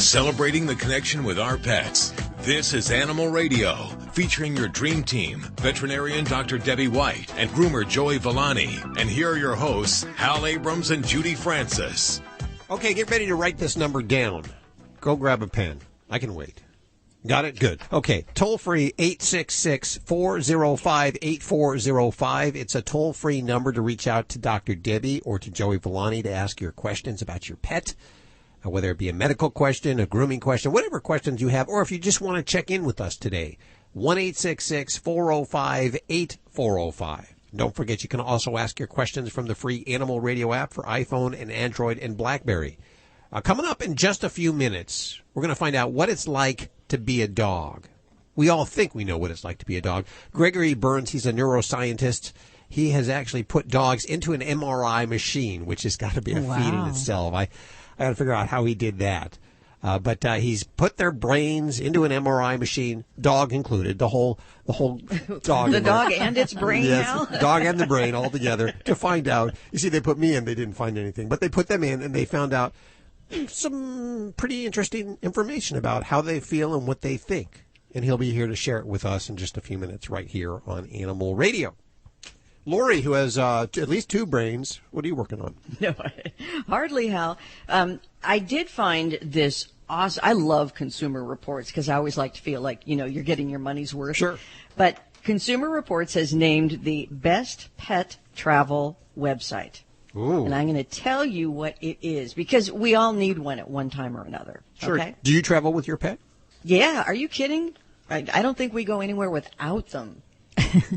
Celebrating the connection with our pets. This is Animal Radio, featuring your dream team, veterinarian Dr. Debbie White and groomer Joey Villani. And here are your hosts, Hal Abrams and Judy Francis. Okay, get ready to write this number down. Go grab a pen. I can wait. Got it? Good. Okay, toll-free 866-405-8405. It's a toll-free number to reach out to Dr. Debbie or to Joey Villani to ask your questions about your pet, whether it be a medical question, a grooming question, whatever questions you have, or if you just want to check in with us today. 1-866-405-8405. Don't forget, you can also ask your questions from the free Animal Radio app for iPhone and Android and BlackBerry. Coming up in just a few minutes, we're going to find out what it's like to be a dog. We all think we know what it's like to be a dog. Gregory Berns, he's a neuroscientist. He has actually put dogs into an MRI machine, which has got to be a feat in itself. I got to figure out how he did that. But he's put their brains into an MRI machine, dog included, the whole dog. The dog and its brain, yes, now? Dog and the brain all together to find out. You see, they put me in, they didn't find anything. But they put them in, and they found out some pretty interesting information about how they feel and what they think. And he'll be here to share it with us in just a few minutes right here on Animal Radio. Lori, who has at least two brains, what are you working on? No, hardly, Hal. I did find this awesome. I love Consumer Reports because I always like to feel like, you're getting your money's worth. Sure. But Consumer Reports has named the best pet travel website. Ooh. And I'm going to tell you what it is because we all need one at one time or another. Sure. Okay? Do you travel with your pet? Yeah. Are you kidding? I don't think we go anywhere without them.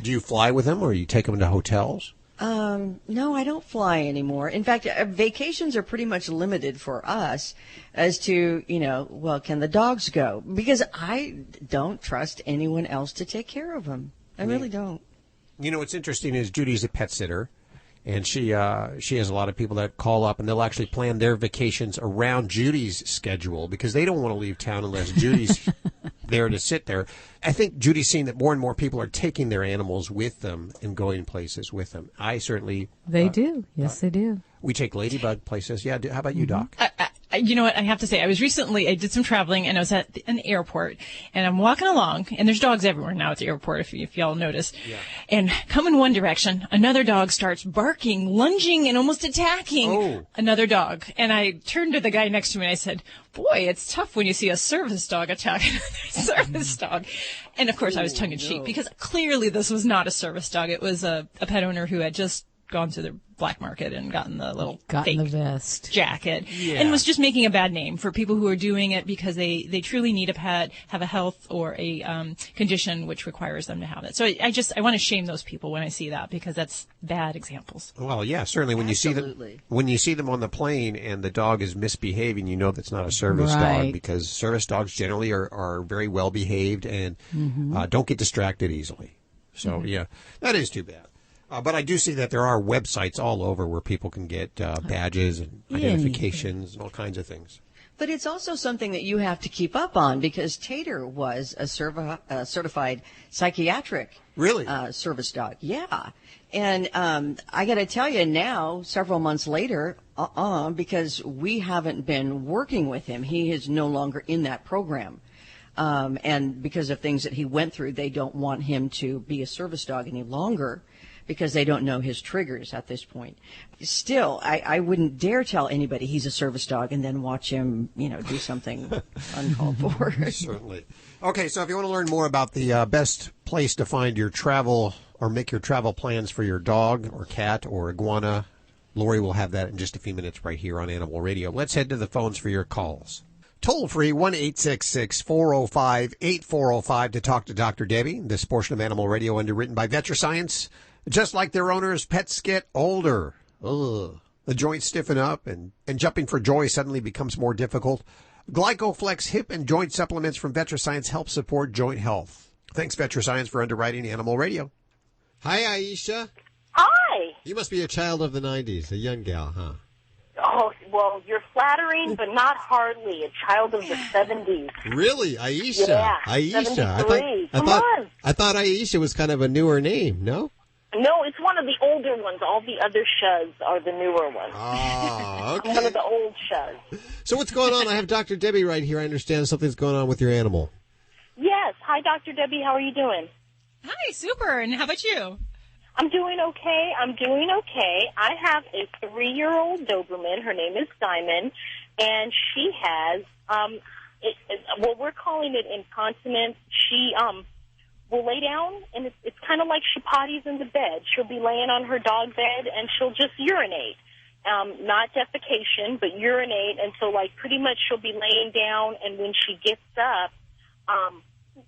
Do you fly with them or you take them to hotels? No, I don't fly anymore. In fact, vacations are pretty much limited for us as to, can the dogs go? Because I don't trust anyone else to take care of them. I really don't. What's interesting is Judy's a pet sitter. And she has a lot of people that call up, and they'll actually plan their vacations around Judy's schedule because they don't want to leave town unless Judy's there to sit there. I think Judy's seeing that more and more people are taking their animals with them and going places with them. I certainly... They do. Yes, they do. We take Ladybug places. Yeah. How about you, Doc? You know what? I have to say, I did some traveling, and I was at an airport, and I'm walking along, and there's dogs everywhere now at the airport, if y'all notice. Yeah. And come in one direction, another dog starts barking, lunging, and almost attacking another dog. And I turned to the guy next to me, and I said, boy, it's tough when you see a service dog attack another service dog. And, of course, I was tongue-in-cheek, because clearly this was not a service dog. It was a pet owner who had just gone to the black market and gotten the little fake the vest jacket and was just making a bad name for people who are doing it because they truly need a pet, have a health or a condition which requires them to have it. So I want to shame those people when I see that because that's bad examples. Well, yeah, certainly when you see them on the plane and the dog is misbehaving, that's not a service dog because service dogs generally are very well behaved and don't get distracted easily. So yeah, that is too bad. But I do see that there are websites all over where people can get badges and identifications and all kinds of things. But it's also something that you have to keep up on because Tater was a certified psychiatric service dog. Yeah. And I got to tell you now, several months later, because we haven't been working with him, he is no longer in that program. And because of things that he went through, they don't want him to be a service dog any longer. Because they don't know his triggers at this point. Still, I wouldn't dare tell anybody he's a service dog and then watch him, do something uncalled for. Certainly. Okay, so if you want to learn more about the best place to find your travel or make your travel plans for your dog or cat or iguana, Lori will have that in just a few minutes right here on Animal Radio. Let's head to the phones for your calls. Toll free 1-866-405-8405 to talk to Dr. Debbie. This portion of Animal Radio underwritten by VetriScience. Just like their owners, pets get older. Ugh. The joints stiffen up and jumping for joy suddenly becomes more difficult. GlycoFlex hip and joint supplements from VetriScience help support joint health. Thanks, VetriScience, for underwriting Animal Radio. Hi, Aisha. Hi. You must be a child of the 90s, a young gal, huh? Oh, well, you're flattering, but not hardly. A child of the 70s. Really? Aisha? Yeah, Aisha. 73. I thought Aisha was kind of a newer name, no? No, it's one of the older ones. All the other shuz are the newer ones. Oh, okay. I'm one of the old shuz. So what's going on? I have Dr. Debbie right here. I understand something's going on with your animal. Yes. Hi, Dr. Debbie. How are you doing? Hi, super. And how about you? I'm doing okay. I have a 3-year-old Doberman. Her name is Diamond, and she has, we're calling it incontinence. She will lay down, and it's kind of like she potties in the bed. She'll be laying on her dog bed, and she'll just urinate. Not defecation, but urinate, and so, like, pretty much she'll be laying down, and when she gets up,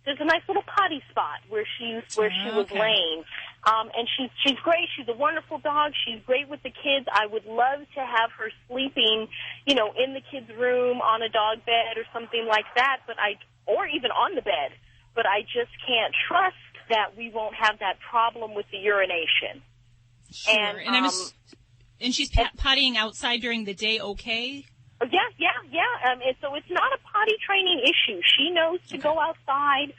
there's a nice little potty spot where she was laying. And she's great. She's a wonderful dog. She's great with the kids. I would love to have her sleeping, in the kids' room on a dog bed or something like that, or even on the bed. But I just can't trust that we won't have that problem with the urination. Sure. And she's pottying outside during the day, okay? Yeah. And so it's not a potty training issue. She knows to go outside.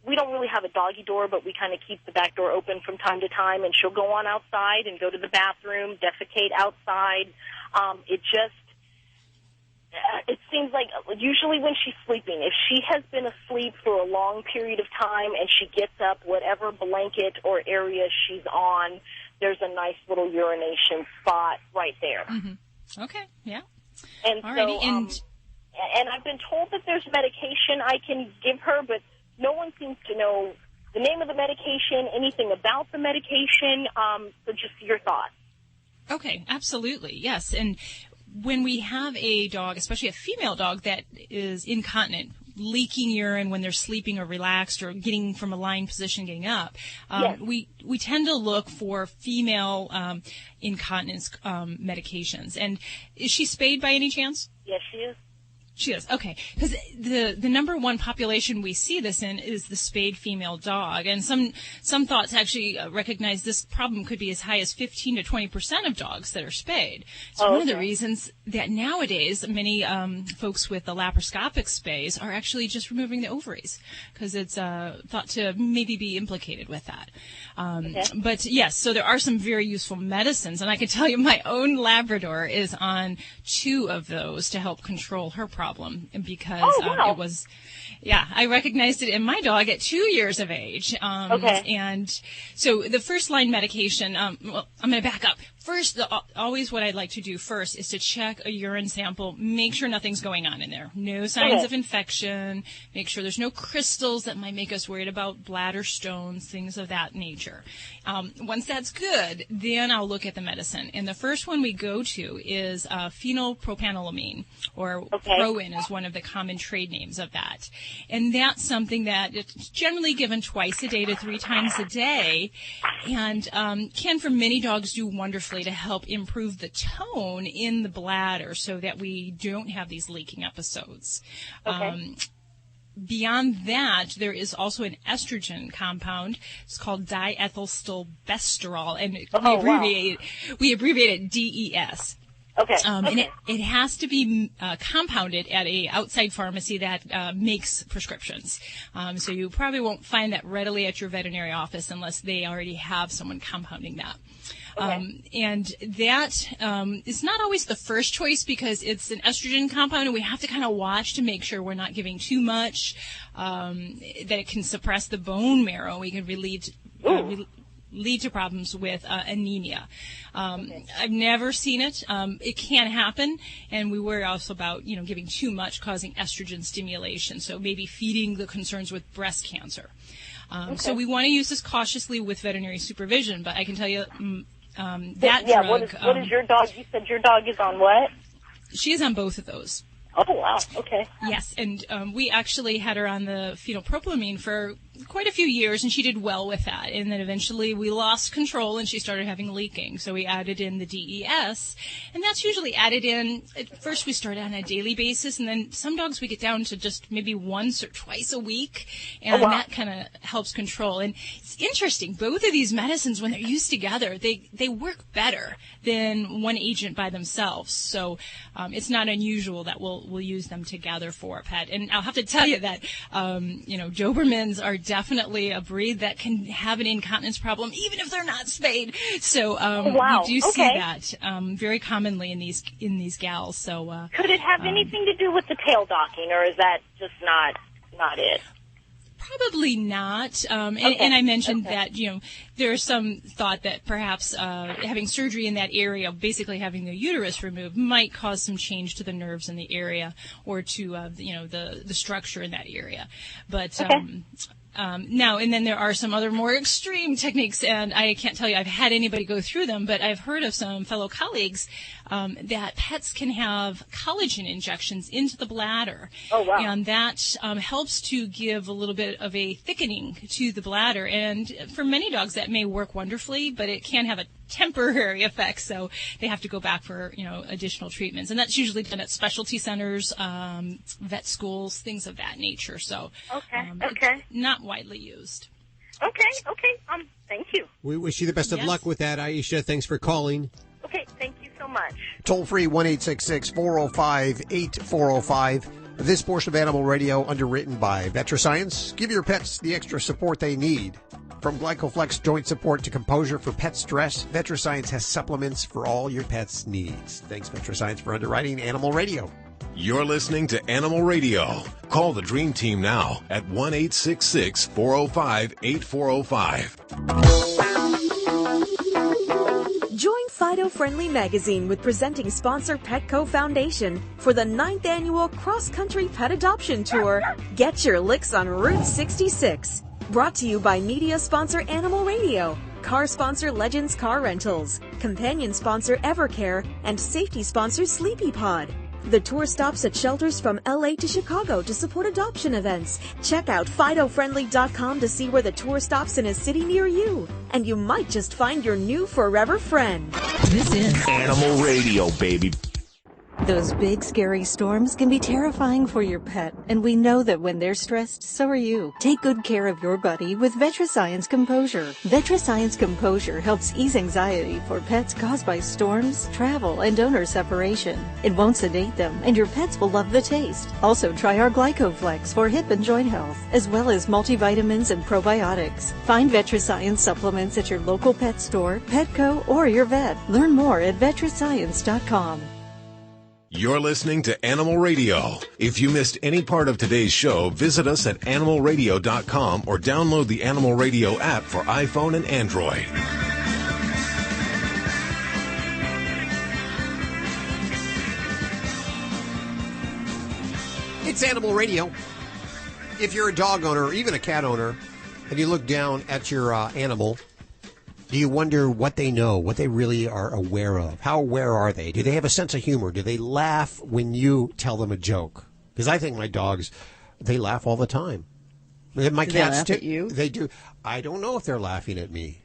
We don't really have a doggy door, but we kind of keep the back door open from time to time, and she'll go on outside and go to the bathroom, defecate outside. It seems like usually when she's sleeping, if she has been asleep for a long period of time and she gets up, whatever blanket or area she's on, there's a nice little urination spot right there. Mm-hmm. Okay, yeah. And alrighty. so, and I've been told that there's medication I can give her, but no one seems to know the name of the medication, anything about the medication. So just your thoughts. Okay, absolutely, yes. And when we have a dog, especially a female dog that is incontinent, leaking urine when they're sleeping or relaxed or getting from a lying position, getting up, yes. we tend to look for female incontinence medications. And is she spayed by any chance? Yes, she is. She is. Okay. Because the number one population we see this in is the spayed female dog. And some thoughts actually recognize this problem could be as high as 15 to 20% of dogs that are spayed. It's one of the reasons that nowadays many folks with the laparoscopic spays are actually just removing the ovaries, because it's thought to maybe be implicated with that. But yes, so there are some very useful medicines. And I can tell you my own Labrador is on 2 of those to help control her problem. Because it was, I recognized it in my dog at 2 years of age. And so the first line medication, I'm going to back up. First, always what I'd like to do first is to check a urine sample, make sure nothing's going on in there. No signs of infection, make sure there's no crystals that might make us worried about bladder stones, things of that nature. Once that's good, then I'll look at the medicine. And the first one we go to is phenylpropanolamine, or Proin is one of the common trade names of that. And that's something that it's generally given twice a day to 3 times a day, and can for many dogs do wonderfully to help improve the tone in the bladder so that we don't have these leaking episodes. Beyond that, there is also an estrogen compound. It's called diethylstilbestrol, and we abbreviate it DES. And it has to be compounded at a outside pharmacy that makes prescriptions. So you probably won't find that readily at your veterinary office unless they already have someone compounding that. And that is not always the first choice because it's an estrogen compound, and we have to kind of watch to make sure we're not giving too much, that it can suppress the bone marrow. We can lead to problems with anemia. I've never seen it. It can happen, and we worry also about giving too much causing estrogen stimulation, so maybe feeding the concerns with breast cancer. So we want to use this cautiously with veterinary supervision, but I can tell you that drug... What is your dog? You said your dog is on what? She is on both of those. Oh, wow. Okay. Yes, and we actually had her on the phenylpropanolamine for quite a few years, and she did well with that. And then eventually we lost control, and she started having leaking. So we added in the DES, and that's usually added in. At first we started on a daily basis, and then some dogs we get down to just maybe once or twice a week, and that kind of helps control. And it's interesting. Both of these medicines, when they're used together, they work better than one agent by themselves. So it's not unusual that we'll use them together for a pet. And I'll have to tell you that Dobermans are definitely a breed that can have an incontinence problem, even if they're not spayed. So we do see that very commonly in these gals. So could it have anything to do with the tail docking, or is that just not it? Probably not. And I mentioned that, there's some thought that perhaps having surgery in that area, basically having the uterus removed, might cause some change to the nerves in the area or to, the structure in that area. But now, and then there are some other more extreme techniques, and I can't tell you I've had anybody go through them, but I've heard of some fellow colleagues that pets can have collagen injections into the bladder. Oh, wow. And that helps to give a little bit of a thickening to the bladder. And for many dogs, that may work wonderfully, but it can have a temporary effect, so they have to go back for additional treatments, and that's usually done at specialty centers, vet schools, things of that nature. So it's not widely used. Okay. Thank you. We wish you the best of luck with that, Aisha. Thanks for calling. Okay, thank you so much. Toll free 1-866-405-8405. This portion of Animal Radio underwritten by VetraScience. Give your pets the extra support they need. From Glycoflex joint support to Composure for pet stress, VetraScience has supplements for all your pet's needs. Thanks, VetraScience, for underwriting Animal Radio. You're listening to Animal Radio. Call the Dream Team now at 1-866-405-8405. Join Fido Friendly Magazine with presenting sponsor Petco Foundation for the 9th annual Cross Country Pet Adoption Tour. Get your licks on Route 66. Brought to you by media sponsor Animal Radio, car sponsor Legends Car Rentals, companion sponsor Evercare, and safety sponsor Sleepy Pod. The tour stops at shelters from LA to Chicago to support adoption events. Check out FidoFriendly.com to see where the tour stops in a city near you. And you might just find your new forever friend. This is Animal Radio, baby. Those big, scary storms can be terrifying for your pet, and we know that when they're stressed, so are you. Take good care of your buddy with VetraScience Composure. VetraScience Composure helps ease anxiety for pets caused by storms, travel, and owner separation. It won't sedate them, and your pets will love the taste. Also, try our Glycoflex for hip and joint health, as well as multivitamins and probiotics. Find VetraScience supplements at your local pet store, Petco, or your vet. Learn more at VetraScience.com. You're listening to Animal Radio. If you missed any part of today's show, visit us at animalradio.com or download the Animal Radio app for iPhone and Android. It's Animal Radio. If you're a dog owner or even a cat owner and you look down at your animal, do you wonder what they know, what they really are aware of? How aware are they? Do they have a sense of humor? Do they laugh when you tell them a joke? Because I think my dogs, they laugh all the time. My do cats they laugh at you? They do. I don't know if they're laughing at me.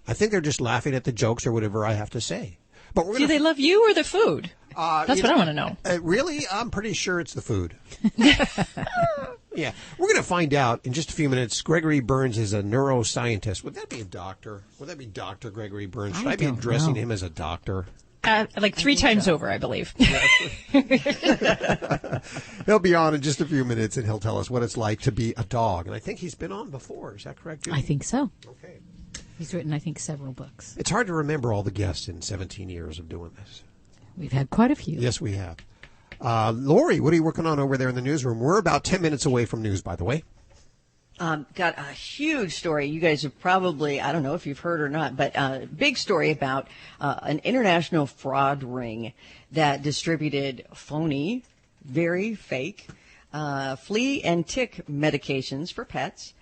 I think they're just laughing at the jokes or whatever I have to say. But do they love you or the food? That's what I want to know. Really? I'm pretty sure it's the food. Yeah. We're going to find out in just a few minutes. Gregory Berns is a neuroscientist. Would that be a doctor? Would that be Dr. Gregory Berns? Should I be addressing him as a doctor? Like 3 times over, I believe. He'll be on in just a few minutes, and he'll tell us what it's like to be a dog. And I think he's been on before. Is that correct, Judy? I think so. Okay. He's written, I think, several books. It's hard to remember all the guests in 17 years of doing this. We've had quite a few. Yes, we have. Lori, what are you working on over there in the newsroom? We're about 10 minutes away from news, by the way. Got a huge story. You guys have probably, I don't know if you've heard or not, but a big story about an international fraud ring that distributed phony, very fake, flea and tick medications for pets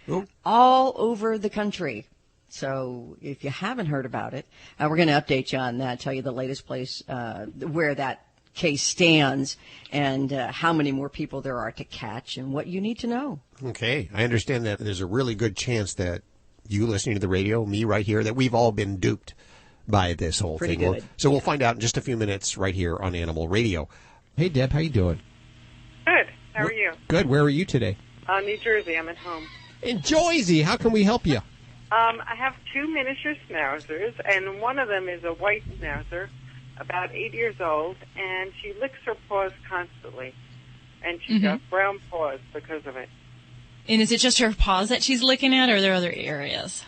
all over the country. So if you haven't heard about it, we're going to update you on that, tell you the latest place where that case stands and how many more people there are to catch and what you need to know. Okay. I understand that there's a really good chance that you listening to the radio, me right here, that we've all been duped by this whole Pretty thing. good. So we'll find out in just a few minutes right here on Animal Radio. Hey, Deb, how you doing? Good. How are you? Good. Where are you today? New Jersey. I'm at home. In Jersey. How can we help you? I have 2 miniature schnauzers, and one of them is a white schnauzer, about 8 years old, and she licks her paws constantly, and she's got brown paws because of it. And is it just her paws that she's licking at, or are there other areas?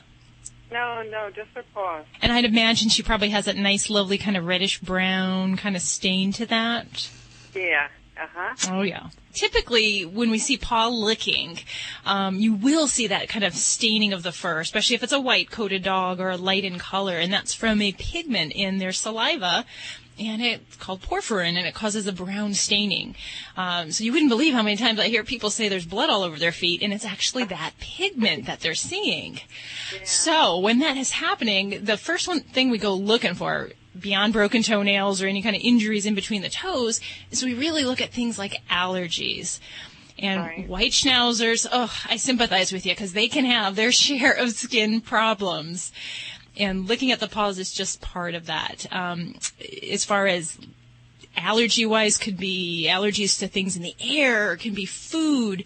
No, just her paws. And I'd imagine she probably has that nice, lovely kind of reddish-brown kind of stain to that. Yeah. Oh, yeah. Typically, when we see paw licking, you will see that kind of staining of the fur, especially if it's a white-coated dog or a light in color, and that's from a pigment in their saliva, and it's called porphyrin, and it causes a brown staining. So you wouldn't believe how many times I hear people say there's blood all over their feet, and it's actually that pigment that they're seeing. Yeah. So when that is happening, the first thing we go looking for, beyond broken toenails or any kind of injuries in between the toes, is we really look at things like allergies. And white schnauzers, I sympathize with you because they can have their share of skin problems. And looking at the paws is just part of that. As far as allergy-wise, could be allergies to things in the air, can be food.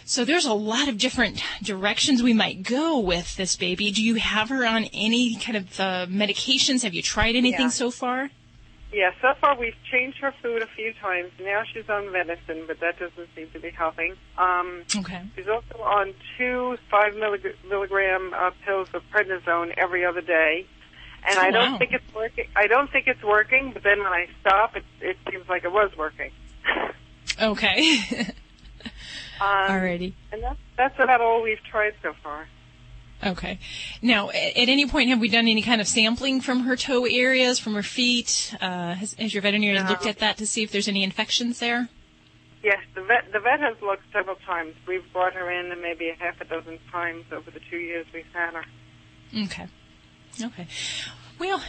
So there's a lot of different directions we might go with this baby. Do you have her on any kind of medications? Have you tried anything so far? Yeah, so far we've changed her food a few times. Now she's on medicine, but that doesn't seem to be helping. Okay. She's also on 2 5-milligram pills of prednisone every other day. And I don't think it's working. I don't think it's working, but then when I stop, it seems like it was working. Okay. Alrighty. And that's about all we've tried so far. Okay. Now, at any point, have we done any kind of sampling from her toe areas, from her feet? Has your veterinarian looked at that to see if there's any infections there? Yes, the vet has looked several times. We've brought her in maybe a half a dozen times over the 2 years we've had her. Okay. Well,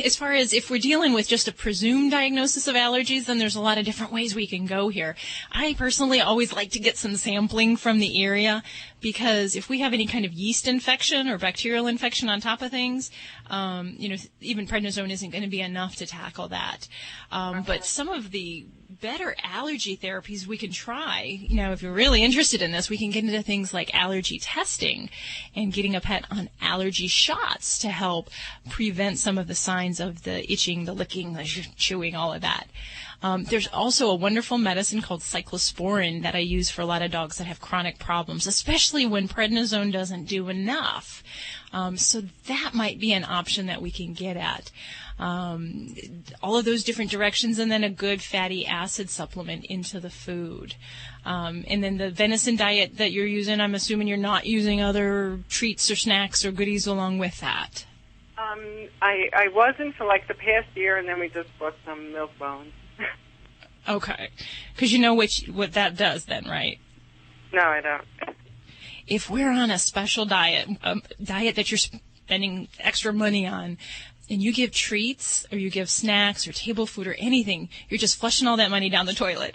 as far as if we're dealing with just a presumed diagnosis of allergies, then there's a lot of different ways we can go here. I personally always like to get some sampling from the area because if we have any kind of yeast infection or bacterial infection on top of things, even prednisone isn't going to be enough to tackle that. But some of the better allergy therapies we can try, if you're really interested in this, we can get into things like allergy testing and getting a pet on allergy shots to help prevent some of the signs of the itching, the licking, the chewing, all of that. There's also a wonderful medicine called cyclosporin that I use for a lot of dogs that have chronic problems, especially when prednisone doesn't do enough. So that might be an option that we can get at. All of those different directions, and then a good fatty acid supplement into the food. And then the venison diet that you're using, I'm assuming you're not using other treats or snacks or goodies along with that. I wasn't for like the past year, and then we just bought some milk bones. Okay. Because you know what that does then, right? No, I don't. If we're on a special diet, a diet that you're spending extra money on, and you give treats or you give snacks or table food or anything, you're just flushing all that money down the toilet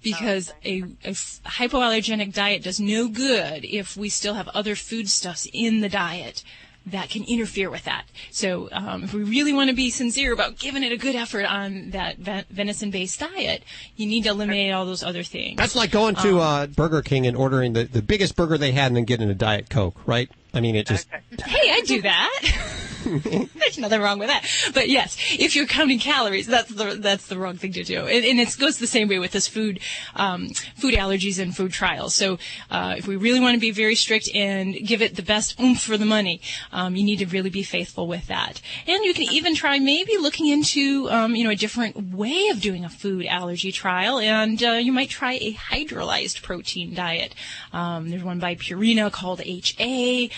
because a hypoallergenic diet does no good if we still have other foodstuffs in the diet that can interfere with that. So if we really want to be sincere about giving it a good effort on that venison-based diet, you need to eliminate all those other things. That's like going to Burger King and ordering the biggest burger they had and then getting a Diet Coke, right? I mean, it just... Hey, I do that. There's nothing wrong with that. But yes, if you're counting calories, that's the wrong thing to do. And it goes the same way with this food allergies and food trials. So if we really want to be very strict and give it the best oomph for the money, you need to really be faithful with that. And you can even try maybe looking into a different way of doing a food allergy trial, and you might try a hydrolyzed protein diet. There's one by Purina called HA.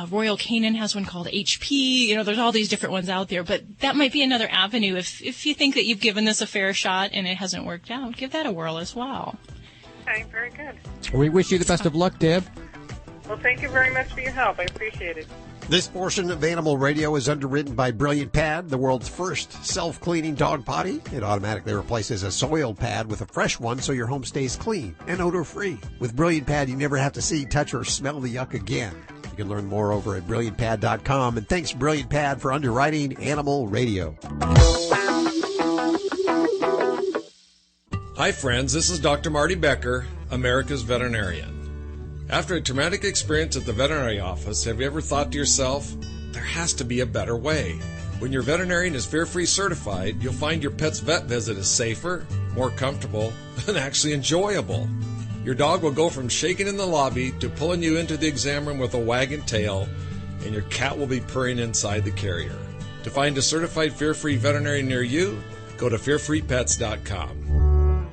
Royal Canin has one called HP. There's all these different ones out there, but that might be another avenue. If you think that you've given this a fair shot and it hasn't worked out, give that a whirl as well. Okay, very good. We wish you the best of luck, Deb. Well, thank you very much for your help. I appreciate it. This portion of Animal Radio is underwritten by Brilliant Pad, the world's first self-cleaning dog potty. It automatically replaces a soiled pad with a fresh one so your home stays clean and odor-free. With Brilliant Pad, you never have to see, touch, or smell the yuck again. You can learn more over at BrilliantPad.com. And thanks, Brilliant Pad, for underwriting Animal Radio. Hi, friends. This is Dr. Marty Becker, America's veterinarian. After a traumatic experience at the veterinary office, have you ever thought to yourself, there has to be a better way? When your veterinarian is fear-free certified, you'll find your pet's vet visit is safer, more comfortable, and actually enjoyable. Your dog will go from shaking in the lobby to pulling you into the exam room with a wagging tail, and your cat will be purring inside the carrier. To find a certified fear-free veterinarian near you, go to fearfreepets.com.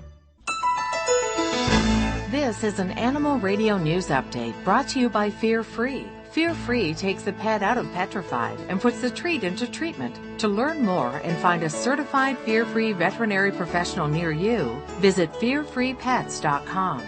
This is an Animal Radio News Update brought to you by Fear Free. Fear Free takes the pet out of petrified and puts the treat into treatment. To learn more and find a certified fear-free veterinary professional near you, visit fearfreepets.com.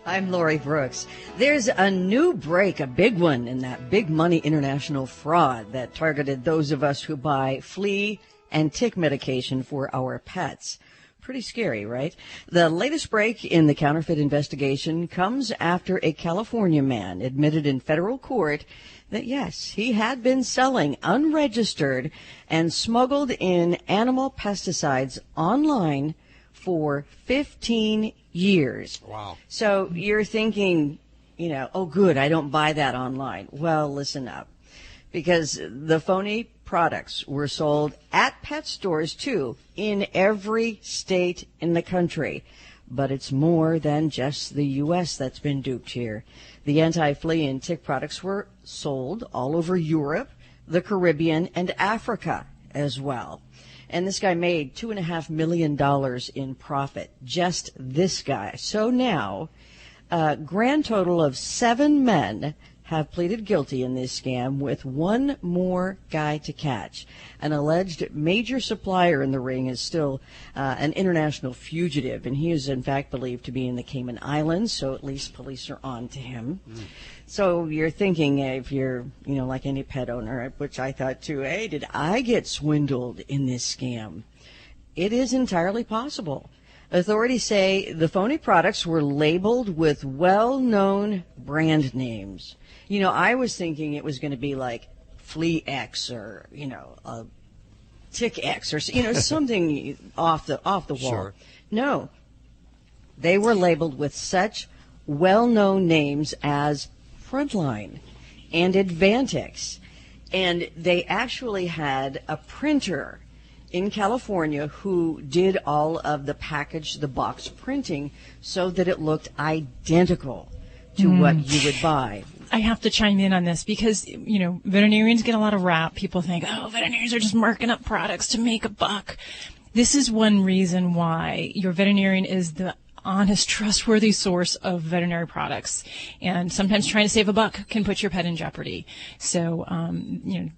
I'm Lori Brooks. There's a new break, a big one, in that big money international fraud that targeted those of us who buy flea and tick medication for our pets. Pretty scary, right? The latest break in the counterfeit investigation comes after a California man admitted in federal court that, yes, he had been selling unregistered and smuggled in animal pesticides online for 15 years. Wow. So you're thinking, oh, good, I don't buy that online. Well, listen up. Because the phony products were sold at pet stores, too, in every state in the country. But it's more than just the U.S. that's been duped here. The anti-flea and tick products were sold all over Europe, the Caribbean, and Africa as well. And this guy made $2.5 million in profit, just this guy. So now, a grand total of 7 men have pleaded guilty in this scam, with one more guy to catch. An alleged major supplier in the ring is still an international fugitive, and he is in fact believed to be in the Cayman Islands, so at least police are on to him. So you're thinking, if you're, like any pet owner, which I thought too, hey, did I get swindled in this scam? It is entirely possible. Authorities say the phony products were labeled with well-known brand names. I was thinking it was going to be like Flea X or, Tick X or, something off the wall. Sure. No. They were labeled with such well-known names as Frontline and Advantix. And they actually had a printer in California who did all of the box printing so that it looked identical to what you would buy. I have to chime in on this because, veterinarians get a lot of rap. People think, veterinarians are just marking up products to make a buck. This is one reason why your veterinarian is the honest, trustworthy source of veterinary products. And sometimes trying to save a buck can put your pet in jeopardy. So,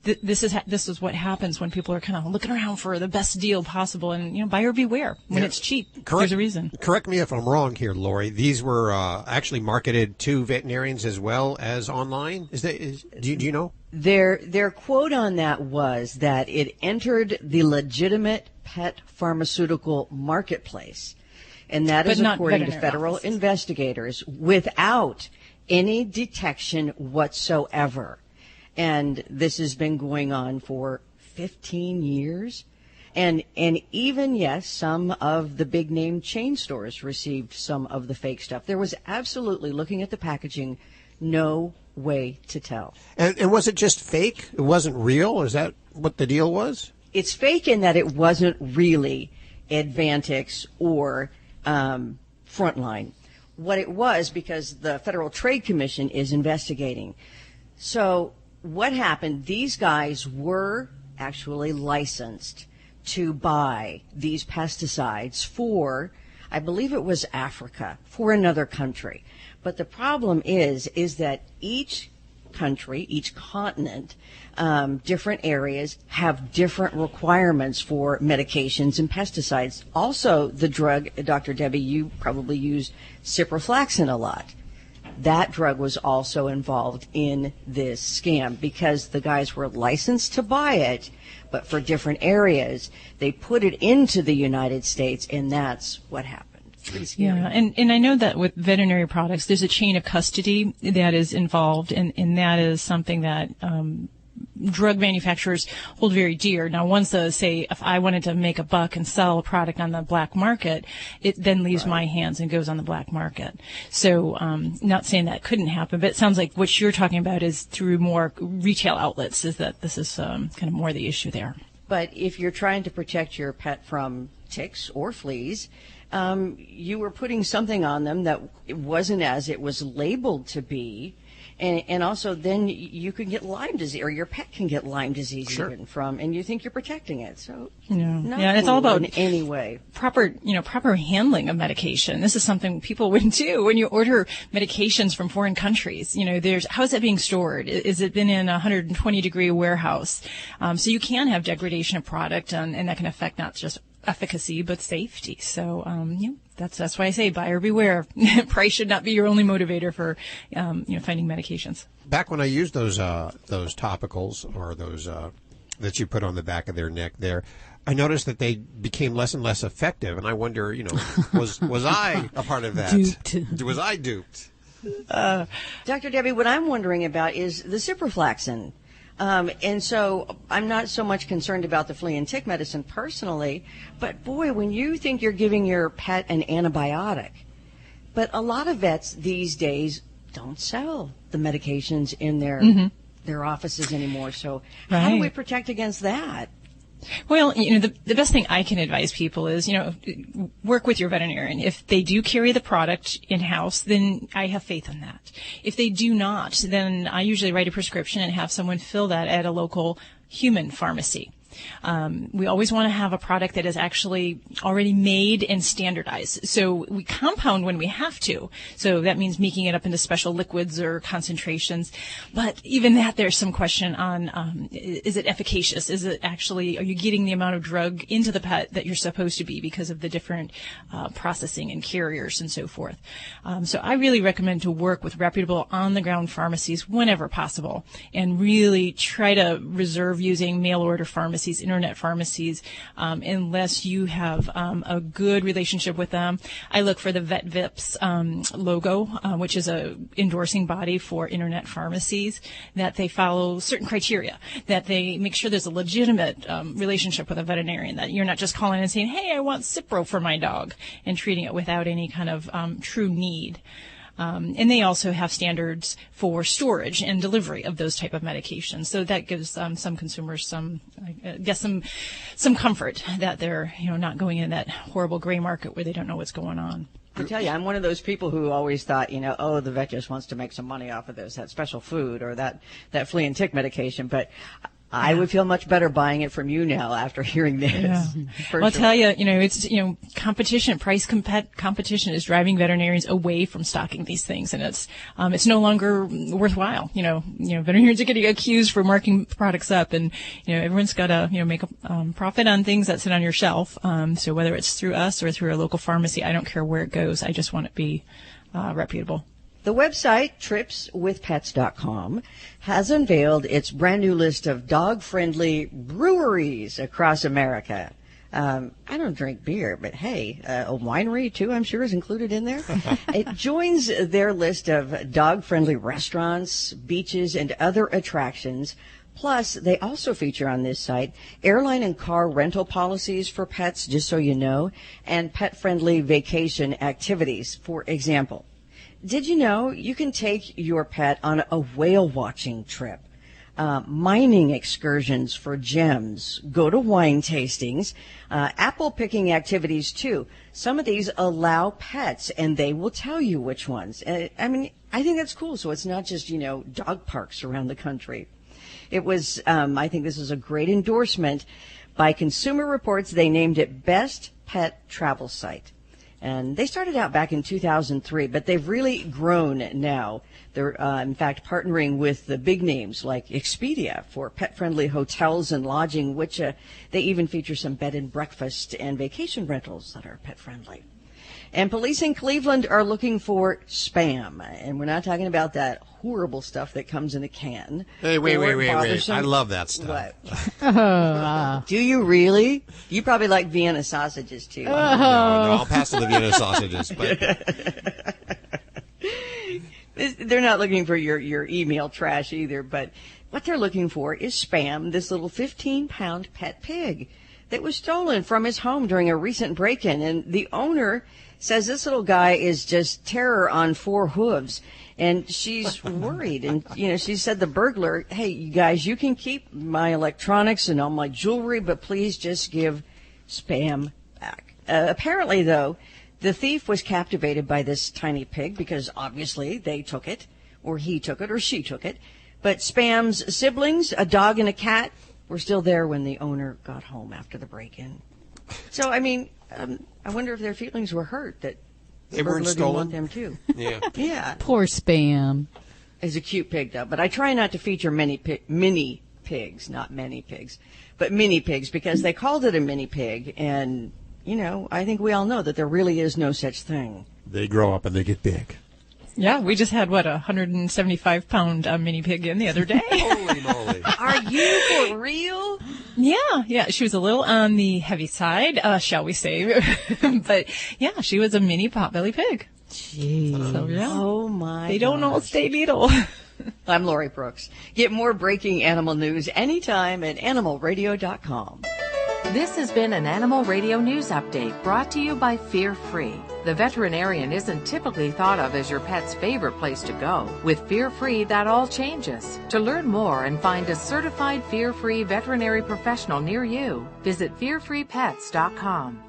this is what happens when people are kind of looking around for the best deal possible. And, buyer beware. When it's cheap, there's a reason. Correct me if I'm wrong here, Lori. These were actually marketed to veterinarians as well as online. Do you know? Their quote on that was that it entered the legitimate pet pharmaceutical marketplace. And that is according to federal investigators, without any detection whatsoever. And this has been going on for 15 years. And even, yes, some of the big name chain stores received some of the fake stuff. There was absolutely, looking at the packaging, no way to tell. And was it just fake? It wasn't real? Is that what the deal was? It's fake in that it wasn't really Advantix or Frontline. What it was, because the Federal Trade Commission is investigating. So what happened, these guys were actually licensed to buy these pesticides for, I believe it was Africa, for another country. But the problem is that each country, each continent, different areas have different requirements for medications and pesticides. Also, the drug, Dr. Debbie, you probably use ciprofloxacin a lot. That drug was also involved in this scam because the guys were licensed to buy it, but for different areas. They put it into the United States, and that's what happened. Pretty scary. Yeah, and I know that with veterinary products, there's a chain of custody that is involved, and that is something that drug manufacturers hold very dear. Now, once say, if I wanted to make a buck and sell a product on the black market, it then leaves my hands and goes on the black market. So, not saying that couldn't happen, but it sounds like what you're talking about is through more retail outlets, is that this is kind of more the issue there. But if you're trying to protect your pet from ticks or fleas, you were putting something on them that it wasn't as it was labeled to be. And also then you can get Lyme disease, or your pet can get Lyme disease even from, and you think you're protecting it. So yeah, it's all about in any way. Proper handling of medication. This is something people wouldn't do when you order medications from foreign countries. How is that being stored? Is it been in a 120-degree warehouse? So you can have degradation of product, and that can affect not just efficacy but safety. So that's why I say buyer beware. Price should not be your only motivator for finding medications. Back when I used those topicals, or those that you put on the back of their neck there, I noticed that they became less and less effective, and I wonder, was I a part of that? Duped. Was I duped? Dr. Debbie, what I'm wondering about is the ciprofloxacin. And so I'm not so much concerned about the flea and tick medicine personally, but boy, when you think you're giving your pet an antibiotic, but a lot of vets these days don't sell the medications in their offices anymore. So how do we protect against that? Well, the best thing I can advise people is, work with your veterinarian. If they do carry the product in-house, then I have faith in that. If they do not, then I usually write a prescription and have someone fill that at a local human pharmacy. We always want to have a product that is actually already made and standardized. So we compound when we have to. So that means making it up into special liquids or concentrations. But even that, there's some question on, is it efficacious? Is it actually, are you getting the amount of drug into the pet that you're supposed to be because of the different processing and carriers and so forth? So I really recommend to work with reputable on-the-ground pharmacies whenever possible, and really try to reserve using mail-order pharmacies, internet pharmacies, unless you have a good relationship with them. I look for the VetVips logo, which is a endorsing body for internet pharmacies, that they follow certain criteria, that they make sure there's a legitimate relationship with a veterinarian, that you're not just calling and saying, hey, I want Cipro for my dog, and treating it without any kind of true need. And they also have standards for storage and delivery of those type of medications. So that gives some consumers some comfort that they're not going in that horrible gray market where they don't know what's going on. I tell you, I'm one of those people who always thought, the vet just wants to make some money off of this, that special food or that flea and tick medication. But I would feel much better buying it from you now after hearing this. Yeah. Well, I'll tell you, it's, competition, competition is driving veterinarians away from stocking these things, and it's no longer worthwhile. Veterinarians are getting accused for marking products up, and, everyone's got to, make a profit on things that sit on your shelf. So whether it's through us or through a local pharmacy, I don't care where it goes. I just want it to be reputable. The website, tripswithpets.com, has unveiled its brand new list of dog-friendly breweries across America. I don't drink beer, but hey, a winery too, I'm sure, is included in there. It joins their list of dog-friendly restaurants, beaches, and other attractions. Plus, they also feature on this site airline and car rental policies for pets, just so you know, and pet-friendly vacation activities. For example, did you know you can take your pet on a whale watching trip, mining excursions for gems, go to wine tastings, apple picking activities too. Some of these allow pets, and they will tell you which ones. I think that's cool. So it's not just, dog parks around the country. It was, I think this is a great endorsement. By Consumer Reports, they named it Best Pet Travel Site. And they started out back in 2003, but they've really grown now. They're, in fact, partnering with the big names like Expedia for pet-friendly hotels and lodging, which they even feature some bed and breakfast and vacation rentals that are pet-friendly. And police in Cleveland are looking for spam. And we're not talking about that horrible stuff that comes in a can. Hey, wait. I love that stuff. What? Do you really? You probably like Vienna sausages, too. No, I'll pass on the Vienna sausages. But they're not looking for your email trash either, but what they're looking for is spam, this little 15-pound pet pig that was stolen from his home during a recent break-in. And the owner says this little guy is just terror on four hooves, and she's worried. And, she said the burglar, hey, you guys, you can keep my electronics and all my jewelry, but please just give spam back. Apparently, though, The thief was captivated by this tiny pig because obviously they took it, or he took it, or she took it. But Spam's siblings, a dog and a cat, were still there when the owner got home after the break-in. So, I mean, I wonder if their feelings were hurt that they weren't stolen. Didn't want them too. Yeah. Yeah. Poor Spam. Is a cute pig, though. But I try not to feature mini pigs, not many pigs, but mini pigs, because they called it a mini pig. And, you know, I think we all know that there really is no such thing. They grow up and they get big. Yeah, we just had, what, a 175-pound mini pig in the other day. Holy moly. Are you for real? Yeah. She was a little on the heavy side, shall we say. But, yeah, she was a mini potbelly pig. Jeez. So, yeah. Oh, my They don't all stay needle. I'm Lori Brooks. Get more breaking animal news anytime at animalradio.com. This has been an Animal Radio News Update brought to you by Fear Free. The veterinarian isn't typically thought of as your pet's favorite place to go. With Fear Free, that all changes. To learn more and find a certified Fear Free veterinary professional near you, visit fearfreepets.com.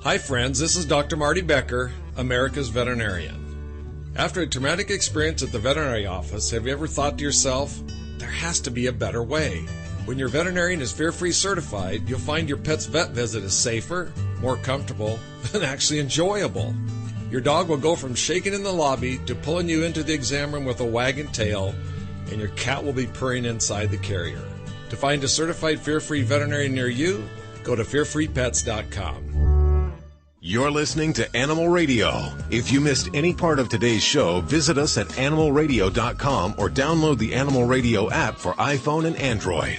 Hi friends, this is Dr. Marty Becker, America's veterinarian. After a traumatic experience at the veterinary office, have you ever thought to yourself, there has to be a better way? When your veterinarian is fear-free certified, you'll find your pet's vet visit is safer, more comfortable, and actually enjoyable. Your dog will go from shaking in the lobby to pulling you into the exam room with a wagging tail, and your cat will be purring inside the carrier. To find a certified fear-free veterinarian near you, go to fearfreepets.com. You're listening to Animal Radio. If you missed any part of today's show, visit us at animalradio.com or download the Animal Radio app for iPhone and Android.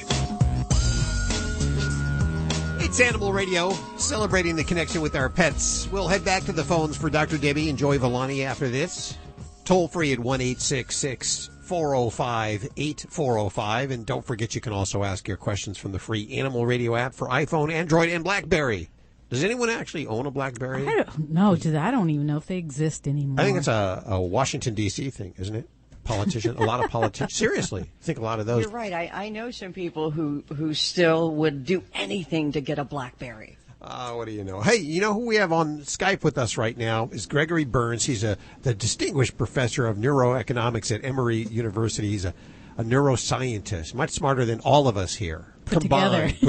It's Animal Radio, celebrating the connection with our pets. We'll head back to the phones for Dr. Debbie and Joy Villani after this. Toll free at 1-866-405-8405. And don't forget, you can also ask your questions from the free Animal Radio app for iPhone, Android, and BlackBerry. Does anyone actually own a BlackBerry? I don't know. I don't even know if they exist anymore. I think it's a Washington, D.C. thing, isn't it? Politician, a lot of politicians. Seriously, I think a lot of those. You're right. I know some people who still would do anything to get a BlackBerry. What do you know? Hey, you know who we have on Skype with us right now is Gregory Berns. He's the distinguished professor of neuroeconomics at Emory University. He's a neuroscientist, much smarter than all of us here. Put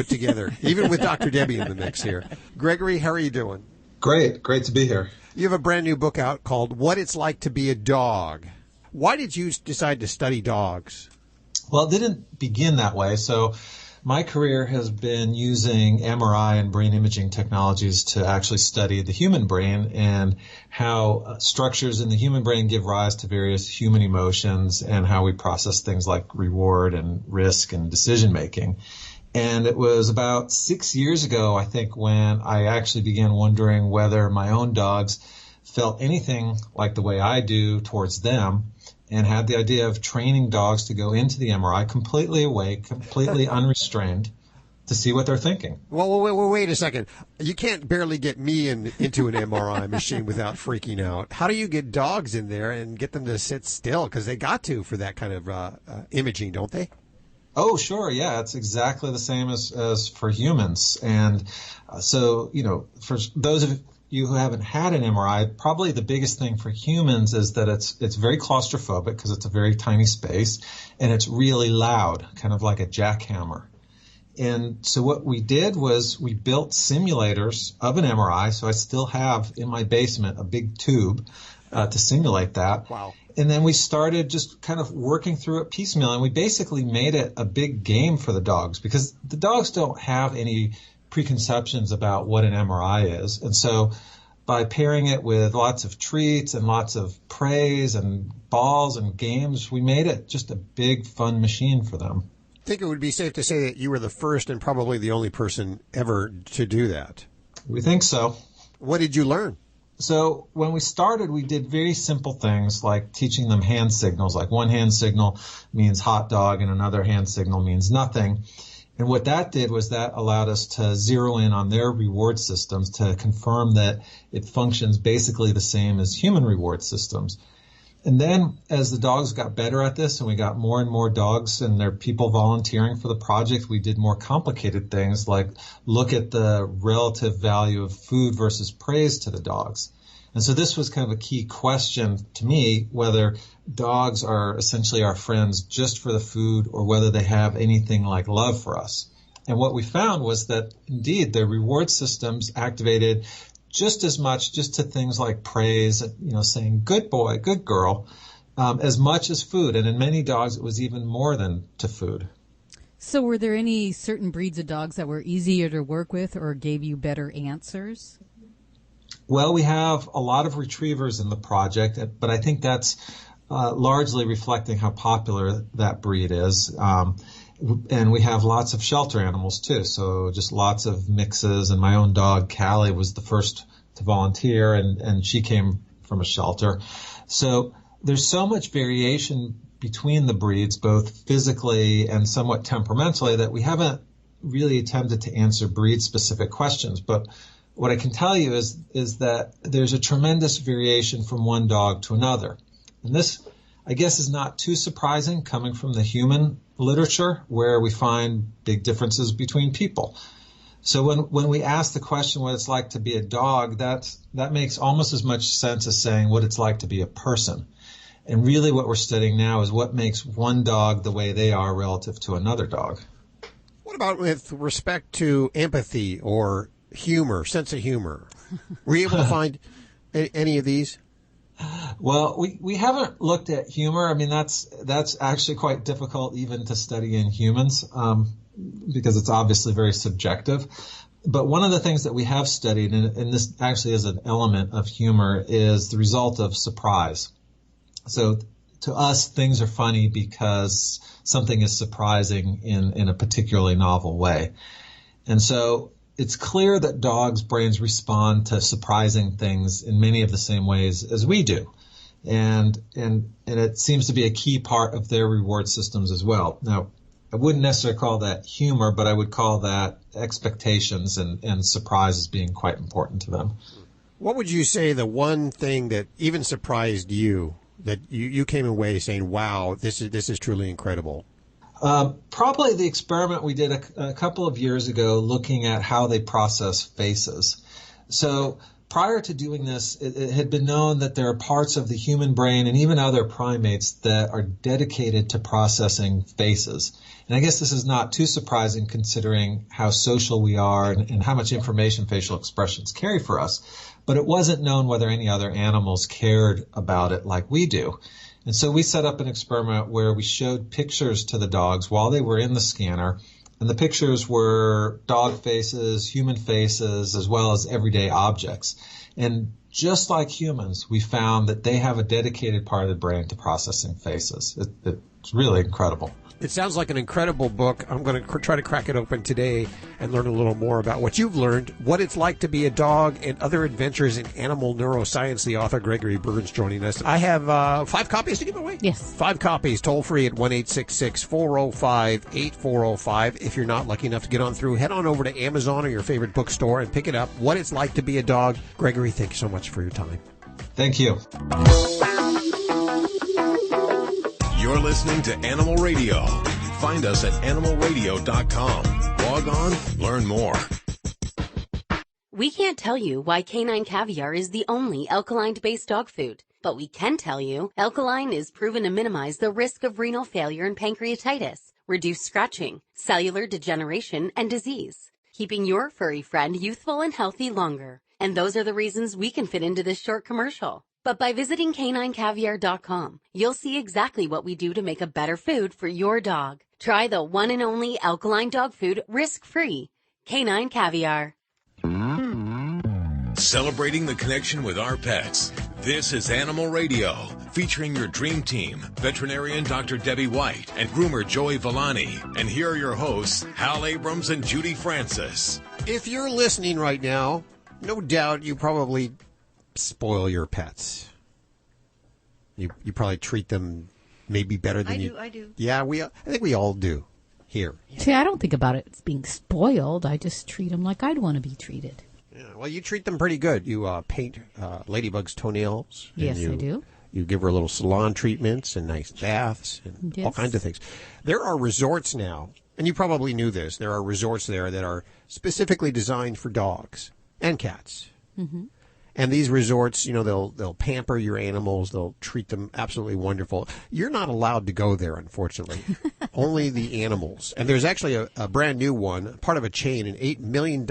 together, even with Dr. Debbie in the mix here. Gregory, how are you doing? Great to be here. You have a brand new book out called What It's Like to Be a Dog. Why did you decide to study dogs? Well, it didn't begin that way. So my career has been using MRI and brain imaging technologies to actually study the human brain and how structures in the human brain give rise to various human emotions and how we process things like reward and risk and decision making. And it was about 6 years ago, I think, when I actually began wondering whether my own dogs felt anything like the way I do towards them, and had the idea of training dogs to go into the MRI completely awake, completely unrestrained, to see what they're thinking. Well, wait a second. You can't barely get me into an MRI machine without freaking out. How do you get dogs in there and get them to sit still? Because they got to for that kind of imaging, don't they? Oh, sure. Yeah, it's exactly the same as for humans. And so, you know, for those of you who haven't had an MRI, probably the biggest thing for humans is that it's very claustrophobic because it's a very tiny space, and it's really loud, kind of like a jackhammer. And so what we did was we built simulators of an MRI. So I still have in my basement a big tube to simulate that. Wow. And then we started just kind of working through it piecemeal, and we basically made it a big game for the dogs because the dogs don't have any preconceptions about what an MRI is. And so by pairing it with lots of treats and lots of praise and balls and games, we made it just a big fun machine for them. I think it would be safe to say that you were the first and probably the only person ever to do that. We think so. What did you learn? So when we started, we did very simple things like teaching them hand signals, like one hand signal means hot dog and another hand signal means nothing. And what that did was that allowed us to zero in on their reward systems to confirm that it functions basically the same as human reward systems. And then as the dogs got better at this and we got more and more dogs and there are people volunteering for the project, we did more complicated things like look at the relative value of food versus praise to the dogs. And so this was kind of a key question to me, whether dogs are essentially our friends just for the food or whether they have anything like love for us. And what we found was that indeed the reward systems activated just as much just to things like praise, saying good boy, good girl, as much as food. And in many dogs, it was even more than to food. So were there any certain breeds of dogs that were easier to work with or gave you better answers? Well, we have a lot of retrievers in the project, but I think that's largely reflecting how popular that breed is. And we have lots of shelter animals, too, so just lots of mixes. And my own dog, Callie, was the first to volunteer, and she came from a shelter. So there's so much variation between the breeds, both physically and somewhat temperamentally, that we haven't really attempted to answer breed-specific questions. But what I can tell you is that there's a tremendous variation from one dog to another. And this, I guess, is not too surprising coming from the human literature where we find big differences between people. So when we ask the question what it's like to be a dog, that makes almost as much sense as saying what it's like to be a person. And really what we're studying now is what makes one dog the way they are relative to another dog. What about with respect to empathy or humor, sense of humor? Were you able to find any of these? Well, we haven't looked at humor. I mean, that's actually quite difficult even to study in humans because it's obviously very subjective. But one of the things that we have studied, and this actually is an element of humor, is the result of surprise. So to us, things are funny because something is surprising in a particularly novel way. And so it's clear that dogs' brains respond to surprising things in many of the same ways as we do. And it seems to be a key part of their reward systems as well. Now, I wouldn't necessarily call that humor, but I would call that expectations and surprise as being quite important to them. What would you say the one thing that even surprised you, that you came away saying, wow, this is truly incredible? Probably the experiment we did a couple of years ago looking at how they process faces. So prior to doing this, it had been known that there are parts of the human brain and even other primates that are dedicated to processing faces. And I guess this is not too surprising considering how social we are and how much information facial expressions carry for us. But it wasn't known whether any other animals cared about it like we do. And so we set up an experiment where we showed pictures to the dogs while they were in the scanner. And the pictures were dog faces, human faces, as well as everyday objects. And just like humans, we found that they have a dedicated part of the brain to processing faces. It's really incredible. It sounds like an incredible book. I'm going to try to crack it open today and learn a little more about what you've learned, what it's like to be a dog, and other adventures in animal neuroscience. The author, Gregory Berns, joining us. I have 5 copies to give away. Yes. 5 copies, toll free at 1-866-405-8405. If you're not lucky enough to get on through, head on over to Amazon or your favorite bookstore and pick it up. What it's like to be a dog. Gregory, thank you so much for your time. Thank you. You're listening to Animal Radio. Find us at animalradio.com. Log on, learn more. We can't tell you why canine caviar is the only alkaline-based dog food, but we can tell you alkaline is proven to minimize the risk of renal failure and pancreatitis, reduce scratching, cellular degeneration, and disease, keeping your furry friend youthful and healthy longer. And those are the reasons we can fit into this short commercial. But by visiting caninecaviar.com, you'll see exactly what we do to make a better food for your dog. Try the one and only alkaline dog food risk-free. Canine Caviar. Celebrating the connection with our pets. This is Animal Radio, featuring your dream team, veterinarian Dr. Debbie White and groomer Joey Villani. And here are your hosts, Hal Abrams and Judy Francis. If you're listening right now, no doubt you probably spoil your pets. You probably treat them maybe better than you. I do. Yeah, I think we all do here. See, I don't think about it as being spoiled. I just treat them like I'd want to be treated. Yeah, well, you treat them pretty good. You paint ladybugs' toenails. Yes, I do. You give her little salon treatments and nice baths and all kinds of things. There are resorts now, and you probably knew this. There are resorts there that are specifically designed for dogs and cats. Mm-hmm. And these resorts, they'll pamper your animals. They'll treat them absolutely wonderful. You're not allowed to go there, unfortunately. Only the animals. And there's actually a brand new one, part of a chain. An $8 million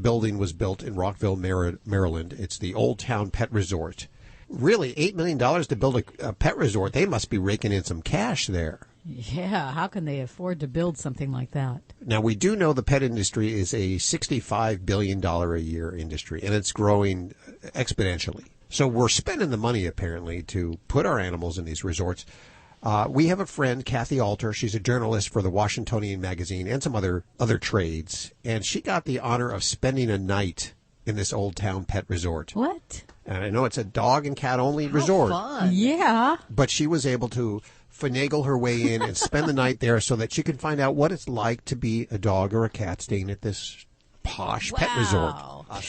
building was built in Rockville, Maryland. It's the Old Town Pet Resort. Really, $8 million to build a pet resort? They must be raking in some cash there. Yeah, how can they afford to build something like that? Now, we do know the pet industry is a $65 billion a year industry, and it's growing exponentially. So we're spending the money, apparently, to put our animals in these resorts. We have a friend, Kathy Alter. She's a journalist for the Washingtonian magazine and some other trades, and she got the honor of spending a night in this Old Town Pet Resort. What? And I know it's a dog and cat only resort. Fun. Yeah. But she was able to finagle her way in and spend the night there so that she could find out what it's like to be a dog or a cat staying at this posh pet resort.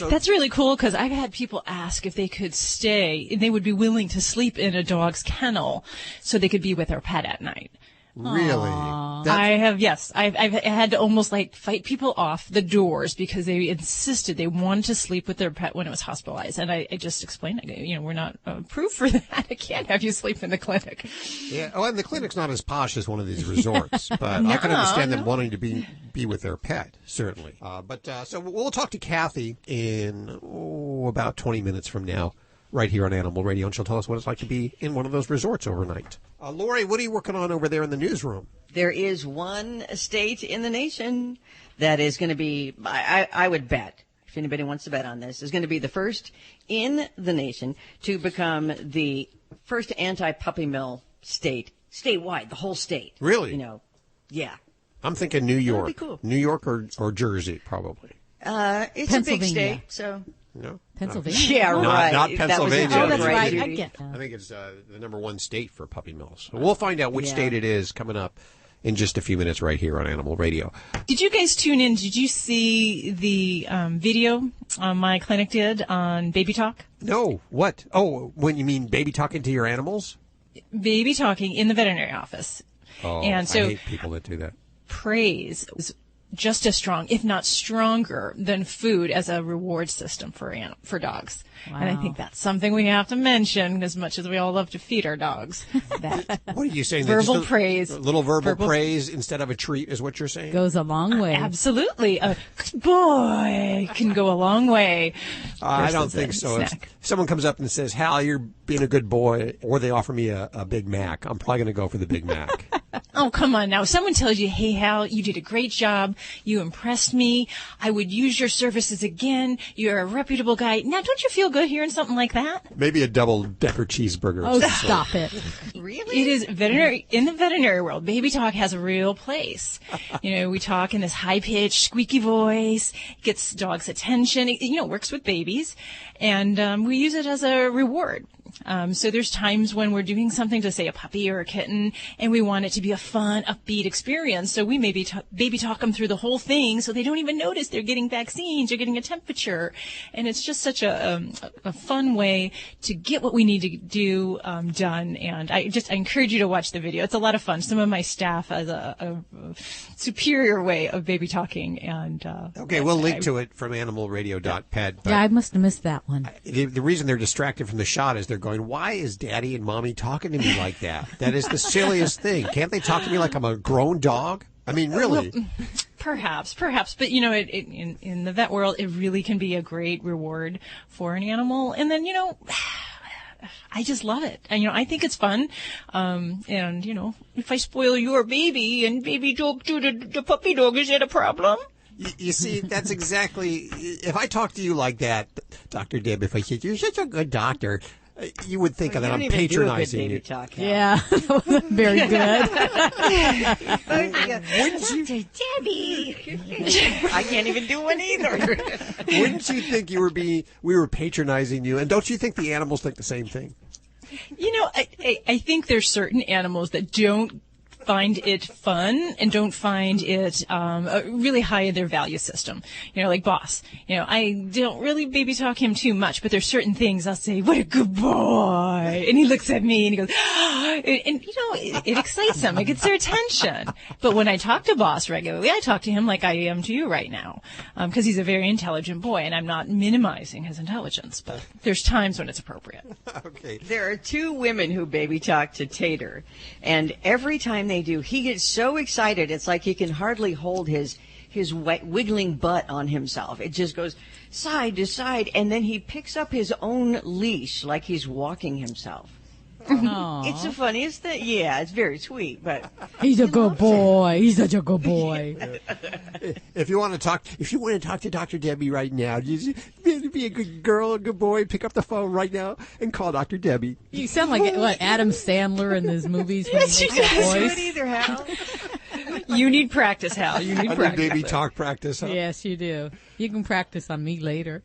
That's really cool because I've had people ask if they could stay, they would be willing to sleep in a dog's kennel so they could be with their pet at night. Really? I have, yes. I've had to almost fight people off the doors because they insisted they wanted to sleep with their pet when it was hospitalized. And I just explained, we're not approved for that. I can't have you sleep in the clinic. Yeah. Oh, and the clinic's not as posh as one of these resorts, but I can understand them wanting to be with their pet, certainly. So we'll talk to Kathy in about 20 minutes from now, right here on Animal Radio, and she'll tell us what it's like to be in one of those resorts overnight. Lori, what are you working on over there in the newsroom? There is one state in the nation that is going to be, I would bet, if anybody wants to bet on this, is going to be the first in the nation to become the first anti-puppy mill state, statewide, the whole state. Really? Yeah. I'm thinking New York. That'd be cool. New York or Jersey, probably. It's a big state, so... No? Pennsylvania. Yeah, right. Not Pennsylvania. That's right. Judy. I get that. I think it's the number one state for puppy mills. So we'll find out which state it is coming up in just a few minutes right here on Animal Radio. Did you guys tune in? Did you see the video my clinic did on baby talk? No. What? Oh, when you mean baby talking to your animals? Baby talking in the veterinary office. Oh, and so I hate people that do that. Praise is just as strong, if not stronger, than food as a reward system for dogs. Wow. And I think that's something we have to mention, as much as we all love to feed our dogs. That what are you saying? Verbal praise. A little verbal praise instead of a treat is what you're saying? Goes a long way. Absolutely. A good boy can go a long way. I don't think so. If someone comes up and says, Hal, you're being a good boy, or they offer me a Big Mac, I'm probably going to go for the Big Mac. Oh, come on now. If someone tells you, hey, Hal, you did a great job. You impressed me. I would use your services again. You're a reputable guy. Now, don't you feel good hearing something like that? Maybe a double-decker cheeseburger. Oh, stop it. Really? It is in the veterinary world. Baby talk has a real place. We talk in this high-pitched, squeaky voice. It gets dogs' attention. It works with babies. And we use it as a reward. So there's times when we're doing something to, say, a puppy or a kitten, and we want it to be a fun, upbeat experience. So we maybe baby talk them through the whole thing so they don't even notice they're getting vaccines or getting a temperature. And it's just such a fun way to get what we need to do done. And I encourage you to watch the video. It's a lot of fun. Some of my staff has a superior way of baby talking. And okay, we'll link to it from animalradio.pet. Yeah, I must have missed that one. The reason they're distracted from the shot is they're going, why is Daddy and Mommy talking to me like that? That is the silliest thing. Can't they talk to me like I'm a grown dog? I mean, really. Well, perhaps. But, in the vet world, it really can be a great reward for an animal. And then, I just love it. And, I think it's fun. If I spoil your baby and baby talk to the puppy dog, is that a problem? You see, that's exactly, if I talk to you like that, Dr. Deb, if I said, you're such a good doctor, you would think that I'm patronizing you. Talk, yeah, very good. Wouldn't you, Debbie? I can't even do one either. Wouldn't you think we were patronizing you? And don't you think the animals think the same thing? I think there's certain animals that don't find it fun and don't find it really high in their value system. Like Boss. I don't really baby talk him too much, but there's certain things I'll say, "What a good boy," and he looks at me and he goes, and it excites them. It gets their attention. But when I talk to Boss regularly, I talk to him like I am to you right now, because he's a very intelligent boy, and I'm not minimizing his intelligence, but there's times when it's appropriate. Okay. There are two women who baby talk to Tater, and every time they do, he gets so excited, it's like he can hardly hold his wiggling butt on himself. It just goes side to side, and then he picks up his own leash like he's walking himself. It's the funniest thing. Yeah, it's very sweet, but he's a good boy. He's such a good boy. If you want to talk to Dr. Debbie right now, just be a good girl, a good boy. Pick up the phone right now and call Dr. Debbie. You sound like Adam Sandler in his movies when yes, he you makes that guys voice. do it either, Hal. You need practice, Hal. You need practice. Baby talk practice. Huh? Yes, you do. You can practice on me later.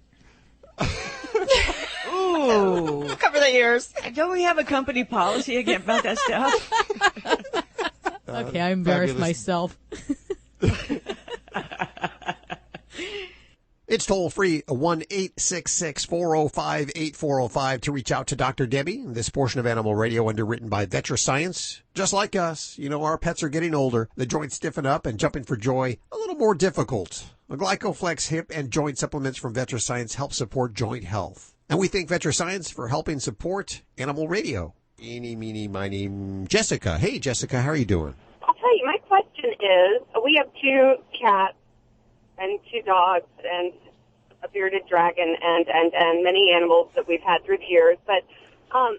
Ooh. Cover the ears. Don't we have a company policy again about that stuff? Okay, I embarrassed myself. It's toll free, 1-866-405-8405 to reach out to Dr. Debbie. This portion of Animal Radio underwritten by VetraScience. Just like us, our pets are getting older. The joints stiffen up and jumping for joy a little more difficult. A GlycoFlex hip and joint supplements from VetraScience help support joint health. And we thank VetraScience for helping support Animal Radio. Eeny, meeny, miny, Jessica. Hey, Jessica, how are you doing? I'll tell you, my question is, we have 2 cats and 2 dogs and a bearded dragon and many animals that we've had through the years. But a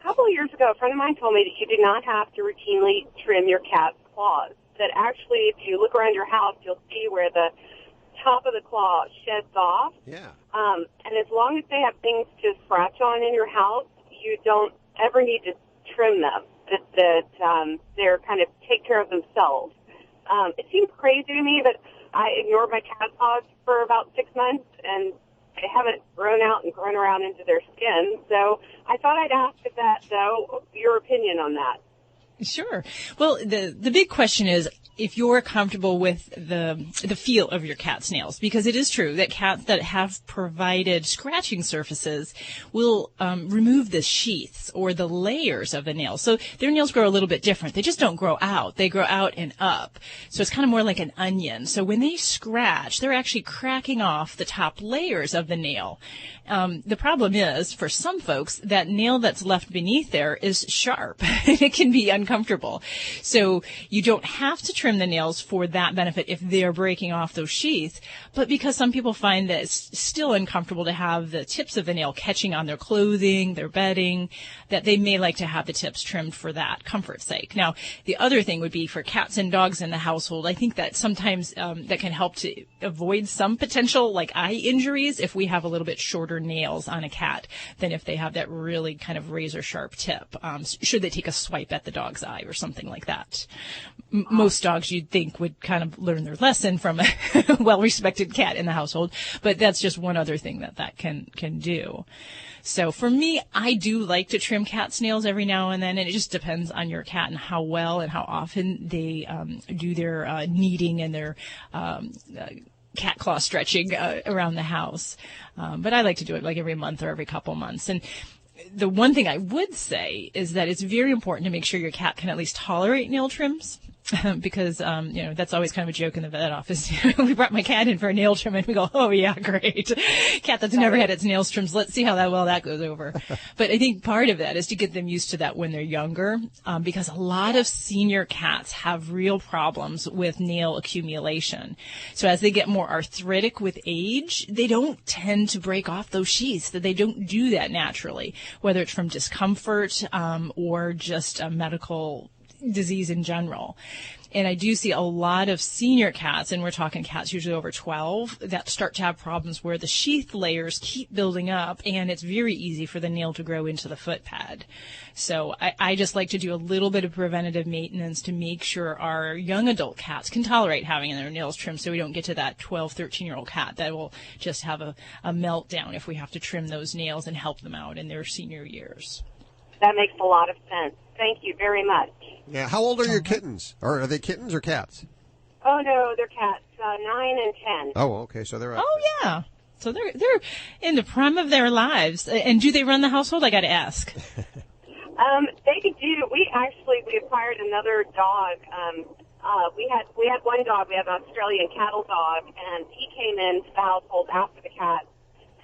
couple of years ago, a friend of mine told me that you do not have to routinely trim your cat's claws. That actually, if you look around your house, you'll see where the top of the claw sheds off. Yeah. And as long as they have things to scratch on in your house, you don't ever need to trim them. That they're kind of take care of themselves. It seems crazy to me, but I ignored my cat paws for about 6 months, and they haven't grown out and grown around into their skin. So I thought I'd ask your opinion on that. Sure. Well, the big question is if you're comfortable with the feel of your cat's nails, because it is true that cats that have provided scratching surfaces will remove the sheaths or the layers of the nails. So their nails grow a little bit different. They just don't grow out. They grow out and up. So it's kind of more like an onion. So when they scratch, they're actually cracking off the top layers of the nail. The problem is, for some folks, that nail that's left beneath there is sharp. It can be uncomfortable. So you don't have to trim the nails for that benefit if they're breaking off those sheaths, but because some people find that it's still uncomfortable to have the tips of the nail catching on their clothing, their bedding, that they may like to have the tips trimmed for that comfort's sake. Now, the other thing would be for cats and dogs in the household. I think that sometimes that can help to avoid some potential like eye injuries if we have a little bit shorter nails on a cat than if they have that really kind of razor sharp tip, should they take a swipe at the dog's eye or something like that. Most dogs you'd think would kind of learn their lesson from a well-respected cat in the household, but that's just one other thing that can do. So for me, I do like to trim cat's nails every now and then, and it just depends on your cat and how well and how often they do their kneading and their cat claw stretching around the house. But I like to do it like every month or every couple months. And the one thing I would say is that it's very important to make sure your cat can at least tolerate nail trims. Because, that's always kind of a joke in the vet office. We brought my cat in for a nail trim and we go, oh yeah, great. Cat that's never had its nails trimmed. Let's see how that goes over. But I think part of that is to get them used to that when they're younger, because a lot of senior cats have real problems with nail accumulation. So as they get more arthritic with age, they don't tend to break off those sheaths, that they don't do that naturally, whether it's from discomfort, or just a medical disease in general. And I do see a lot of senior cats, and we're talking cats usually over 12, that start to have problems where the sheath layers keep building up, and it's very easy for the nail to grow into the foot pad. So I just like to do a little bit of preventative maintenance to make sure our young adult cats can tolerate having their nails trimmed, so we don't get to that 12, 13-year-old cat that will just have a meltdown if we have to trim those nails and help them out in their senior years. that makes a lot of sense. Thank you very much. Yeah. How old are your kittens? Or are they kittens or cats? Oh, no, they're cats, 9 and 10. Oh, okay. So they're yeah. So they're in the prime of their lives. And do they run the household? I got to ask. They do. We acquired another dog. We had one dog. We have an Australian cattle dog, and he came into the household after the cat,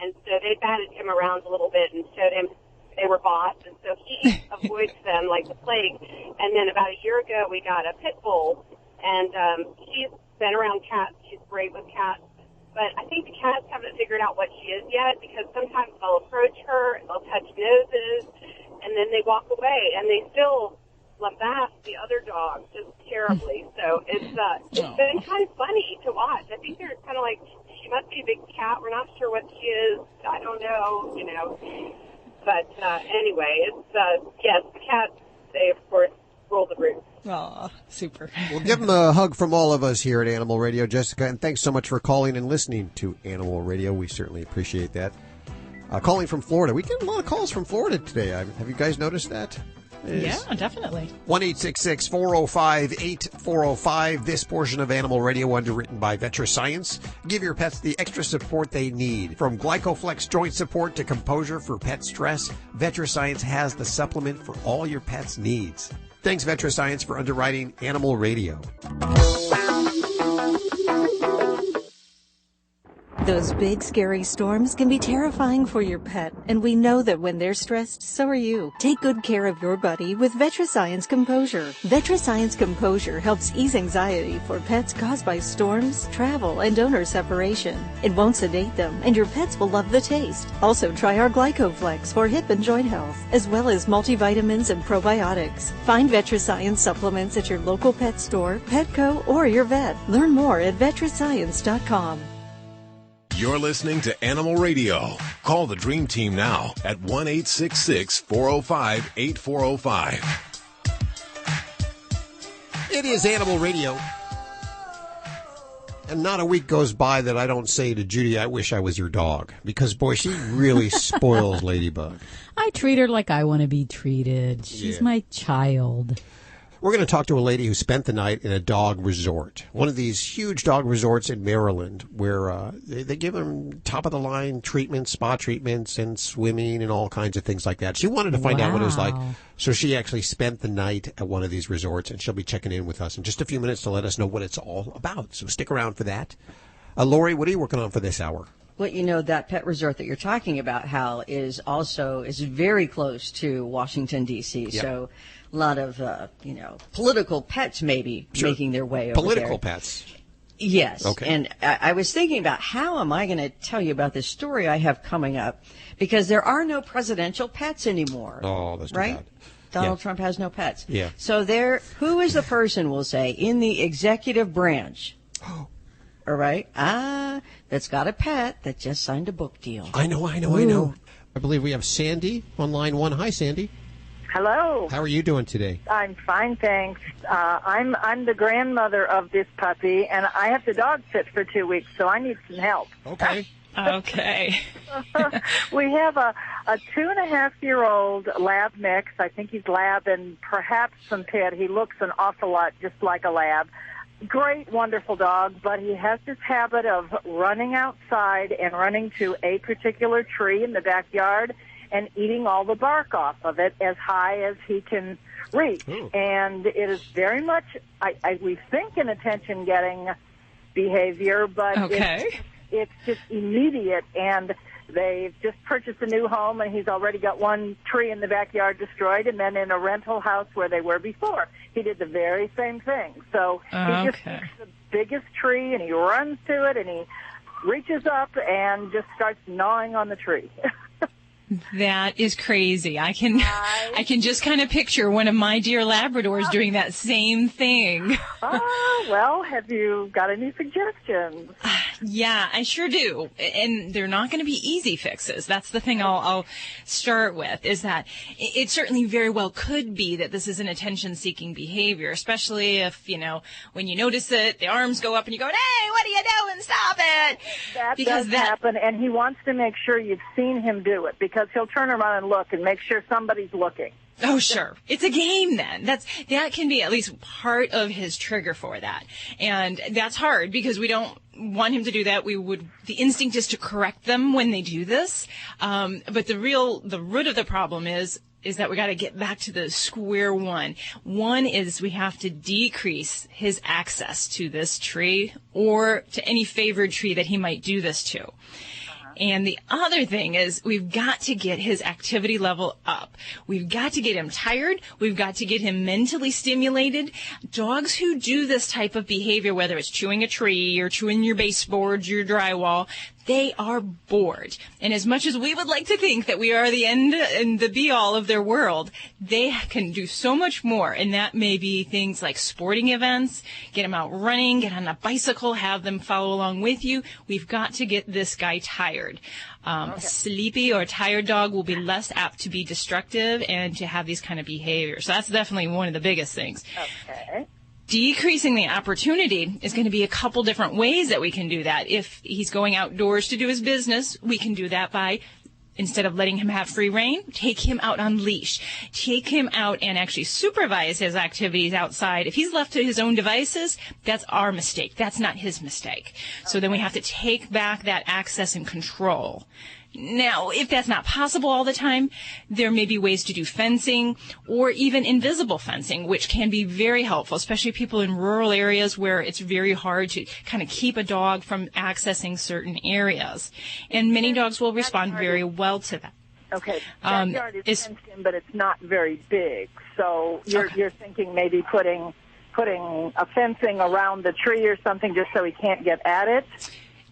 and so they batted him around a little bit and showed him they were boss, and so he avoids them like the plague. And then about a year ago, we got a pit bull, and she's been around cats. She's great with cats. But I think the cats haven't figured out what she is yet, because sometimes they'll approach her, they'll touch noses, and then they walk away, and they still lambast the other dog just terribly. So it's been kind of funny to watch. I think they're kind of like, she must be a big cat. We're not sure what she is. I don't know, you know. But anyway, it's, yes, the cats, they, of course, rule the roost. Oh, super. Well, give them a hug from all of us here at Animal Radio, Jessica, and thanks so much for calling and listening to Animal Radio. We certainly appreciate that. Calling from Florida. We get a lot of calls from Florida today. Have you guys noticed that? Yeah, definitely. 1-866-405-8405. This portion of Animal Radio underwritten by VetraScience. Give your pets the extra support they need. From Glycoflex joint support to Composure for pet stress, VetraScience has the supplement for all your pet's needs. Thanks, VetraScience, for underwriting Animal Radio. Those big, scary storms can be terrifying for your pet, and we know that when they're stressed, so are you. Take good care of your buddy with VetraScience Composure. VetraScience Composure helps ease anxiety for pets caused by storms, travel, and owner separation. It won't sedate them, and your pets will love the taste. Also, try our Glycoflex for hip and joint health, as well as multivitamins and probiotics. Find VetraScience supplements at your local pet store, Petco, or your vet. Learn more at VetraScience.com. You're listening to Animal Radio. Call the Dream Team now at 1-866-405-8405. It is Animal Radio. And not a week goes by that I don't say to Judy, I wish I was your dog. Because, boy, she really spoils Ladybug. I treat her like I want to be treated. She's my child. We're going to talk to a lady who spent the night in a dog resort, one of these huge dog resorts in Maryland, where they give them top-of-the-line treatments, spa treatments, and swimming and all kinds of things like that. She wanted to find out what it was like, so she actually spent the night at one of these resorts, and she'll be checking in with us in just a few minutes to let us know what it's all about. So stick around for that. Lori, what are you working on for this hour? Well, you know, that pet resort that you're talking about, Hal, is very close to Washington, D.C., Yep. so a lot of, political pets maybe making their way over there. Political pets. Yes. Okay. And I was thinking about how am I going to tell you about this story I have coming up, because there are no presidential pets anymore. Oh, that's too right? bad. Donald Trump has no pets. Yeah. So who is the person, we'll say, in the executive branch? All right. That's got a pet that just signed a book deal. I know. I believe we have Sandy on line 1. Hi, Sandy. Hello. How are you doing today? I'm fine, thanks. I'm the grandmother of this puppy, and I have to dog sit for 2 weeks, so I need some help. Okay. Okay. We have a 2.5-year-old lab mix. I think he's lab and perhaps some pit. He looks an awful lot just like a lab. Great, wonderful dog, but he has this habit of running outside and running to a particular tree in the backyard and eating all the bark off of it as high as he can reach. Ooh. And it is very much, we think, an attention-getting behavior, but it's just immediate. And they've just purchased a new home, and he's already got one tree in the backyard destroyed, and then in a rental house where they were before, he did the very same thing. So he just picks the biggest tree, and he runs to it, and he reaches up and just starts gnawing on the tree. That is crazy. I can just kind of picture one of my dear Labradors doing that same thing. Well, have you got any suggestions? Yeah, I sure do. And they're not going to be easy fixes. That's the thing I'll start with, is that it certainly very well could be that this is an attention-seeking behavior, especially if, when you notice it, the arms go up and you go, hey, what are you doing? Stop it! That does happen, and he wants to make sure you've seen him do it, because because he'll turn around and look and make sure somebody's looking. Oh, sure. It's a game then. That can be at least part of his trigger for that. And that's hard because we don't want him to do that. The instinct is to correct them when they do this. But the root of the problem is that we got to get back to the square one. One is we have to decrease his access to this tree or to any favored tree that he might do this to. And the other thing is we've got to get his activity level up. We've got to get him tired. We've got to get him mentally stimulated. Dogs who do this type of behavior, whether it's chewing a tree or chewing your baseboards, your drywall, they are bored. And as much as we would like to think that we are the end and the be-all of their world, they can do so much more. And that may be things like sporting events, get them out running, get on a bicycle, have them follow along with you. We've got to get this guy tired. A sleepy or tired dog will be less apt to be destructive and to have these kind of behaviors. So that's definitely one of the biggest things. Okay. Decreasing the opportunity is going to be a couple different ways that we can do that. If he's going outdoors to do his business, we can do that by, instead of letting him have free rein, take him out on leash. Take him out and actually supervise his activities outside. If he's left to his own devices, that's our mistake. That's not his mistake. So then we have to take back that access and control. Now, if that's not possible all the time, there may be ways to do fencing or even invisible fencing, which can be very helpful, especially people in rural areas where it's very hard to kind of keep a dog from accessing certain areas. And many dogs will respond very well to that. Okay, backyard is fenced in, but it's not very big. So you're thinking maybe putting a fencing around the tree or something just so he can't get at it?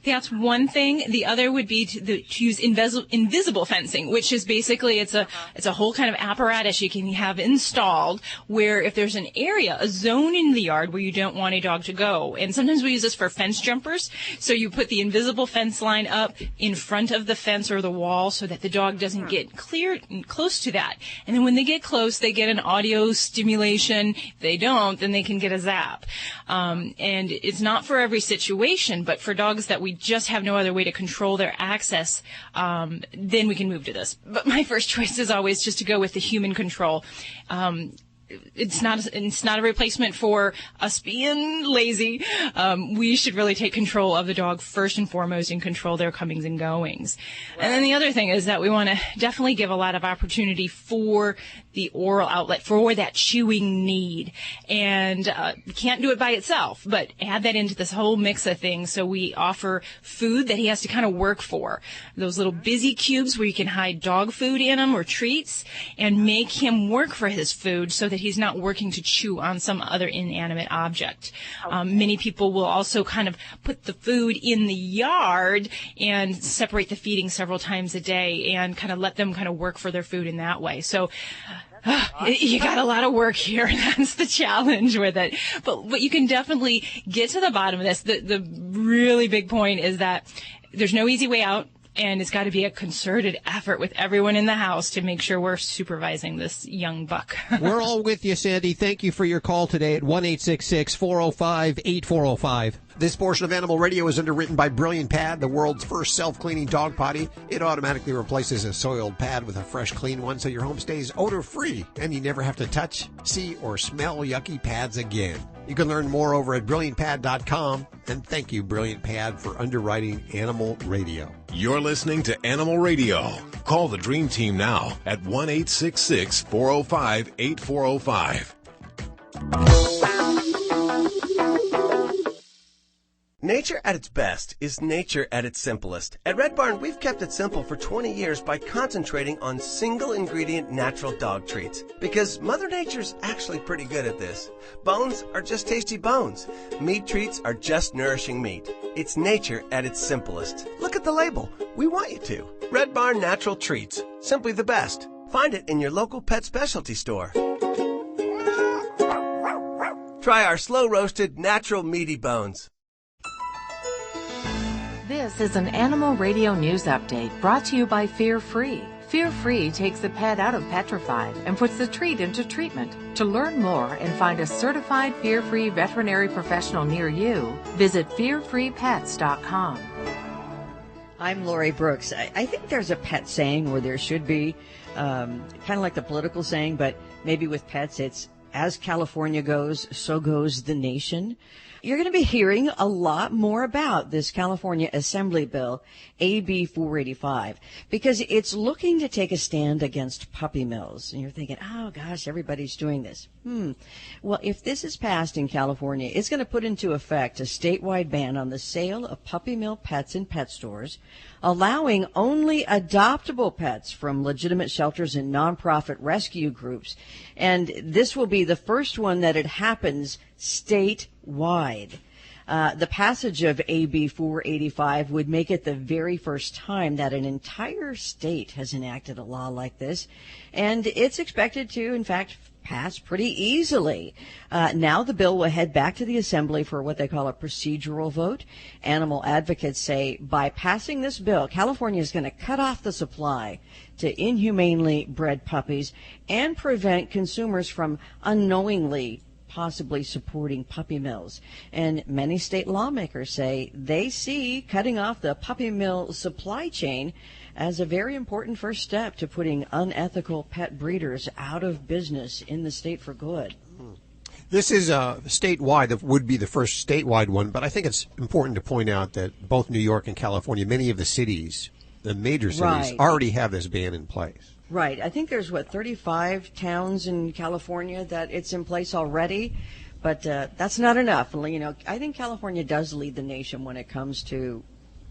That's one thing. The other would be to use invisible fencing, which is basically it's a whole kind of apparatus you can have installed where if there's an area, a zone in the yard where you don't want a dog to go, and sometimes we use this for fence jumpers. So you put the invisible fence line up in front of the fence or the wall so that the dog doesn't get close to that. And then when they get close, they get an audio stimulation. If they don't, then they can get a zap. And it's not for every situation, but for dogs that we just have no other way to control their access, then we can move to this. But my first choice is always just to go with the human control. It's not a replacement for us being lazy. We should really take control of the dog first and foremost and control their comings and goings. Right. And then the other thing is that we want to definitely give a lot of opportunity for the oral outlet, for that chewing need. And we can't do it by itself, but add that into this whole mix of things. So we offer food that he has to kind of work for. Those little busy cubes where you can hide dog food in them or treats and make him work for his food so that he's not working to chew on some other inanimate object. Okay. Many people will also kind of put the food in the yard and separate the feeding several times a day and kind of let them kind of work for their food in that way. So you got a lot of work here. That's the challenge with it. But you can definitely get to the bottom of this. The really big point is that there's no easy way out. And it's got to be a concerted effort with everyone in the house to make sure we're supervising this young buck. We're all with you, Sandy. Thank you for your call today at 1-866-405-8405. This portion of Animal Radio is underwritten by Brilliant Pad, the world's first self-cleaning dog potty. It automatically replaces a soiled pad with a fresh, clean one so your home stays odor-free and you never have to touch, see, or smell yucky pads again. You can learn more over at BrilliantPad.com. And thank you, Brilliant Pad, for underwriting Animal Radio. You're listening to Animal Radio. Call the Dream Team now at 1-866-405-8405. Nature at its best is nature at its simplest. At Red Barn, we've kept it simple for 20 years by concentrating on single-ingredient natural dog treats. Because Mother Nature's actually pretty good at this. Bones are just tasty bones. Meat treats are just nourishing meat. It's nature at its simplest. Look at the label. We want you to. Red Barn Natural Treats. Simply the best. Find it in your local pet specialty store. Try our slow-roasted, natural meaty bones. This is an Animal Radio News Update brought to you by Fear Free. Fear Free takes the pet out of petrified and puts the treat into treatment. To learn more and find a certified fear-free veterinary professional near you, visit fearfreepets.com. I'm Lori Brooks. I think there's a pet saying, or there should be, kind of like the political saying, but maybe with pets, it's as California goes, so goes the nation. You're going to be hearing a lot more about this California Assembly bill, AB 485, because it's looking to take a stand against puppy mills. And you're thinking, oh gosh, everybody's doing this. Well, if this is passed in California, it's going to put into effect a statewide ban on the sale of puppy mill pets in pet stores, allowing only adoptable pets from legitimate shelters and nonprofit rescue groups. And this will be the first one that it happens statewide. The passage of AB 485 would make it the very first time that an entire state has enacted a law like this, and it's expected to, in fact, pass pretty easily. Now the bill will head back to the Assembly for what they call a procedural vote. Animal advocates say by passing this bill, California is going to cut off the supply to inhumanely bred puppies and prevent consumers from unknowingly possibly supporting puppy mills. And many state lawmakers say they see cutting off the puppy mill supply chain as a very important first step to putting unethical pet breeders out of business in the state for good. This is statewide, that would be the first statewide one, but I think it's important to point out that both New York and California, many of the cities, the major cities, already have this ban in place. Right. I think there's, 35 towns in California that it's in place already, but that's not enough. You know, I think California does lead the nation when it comes to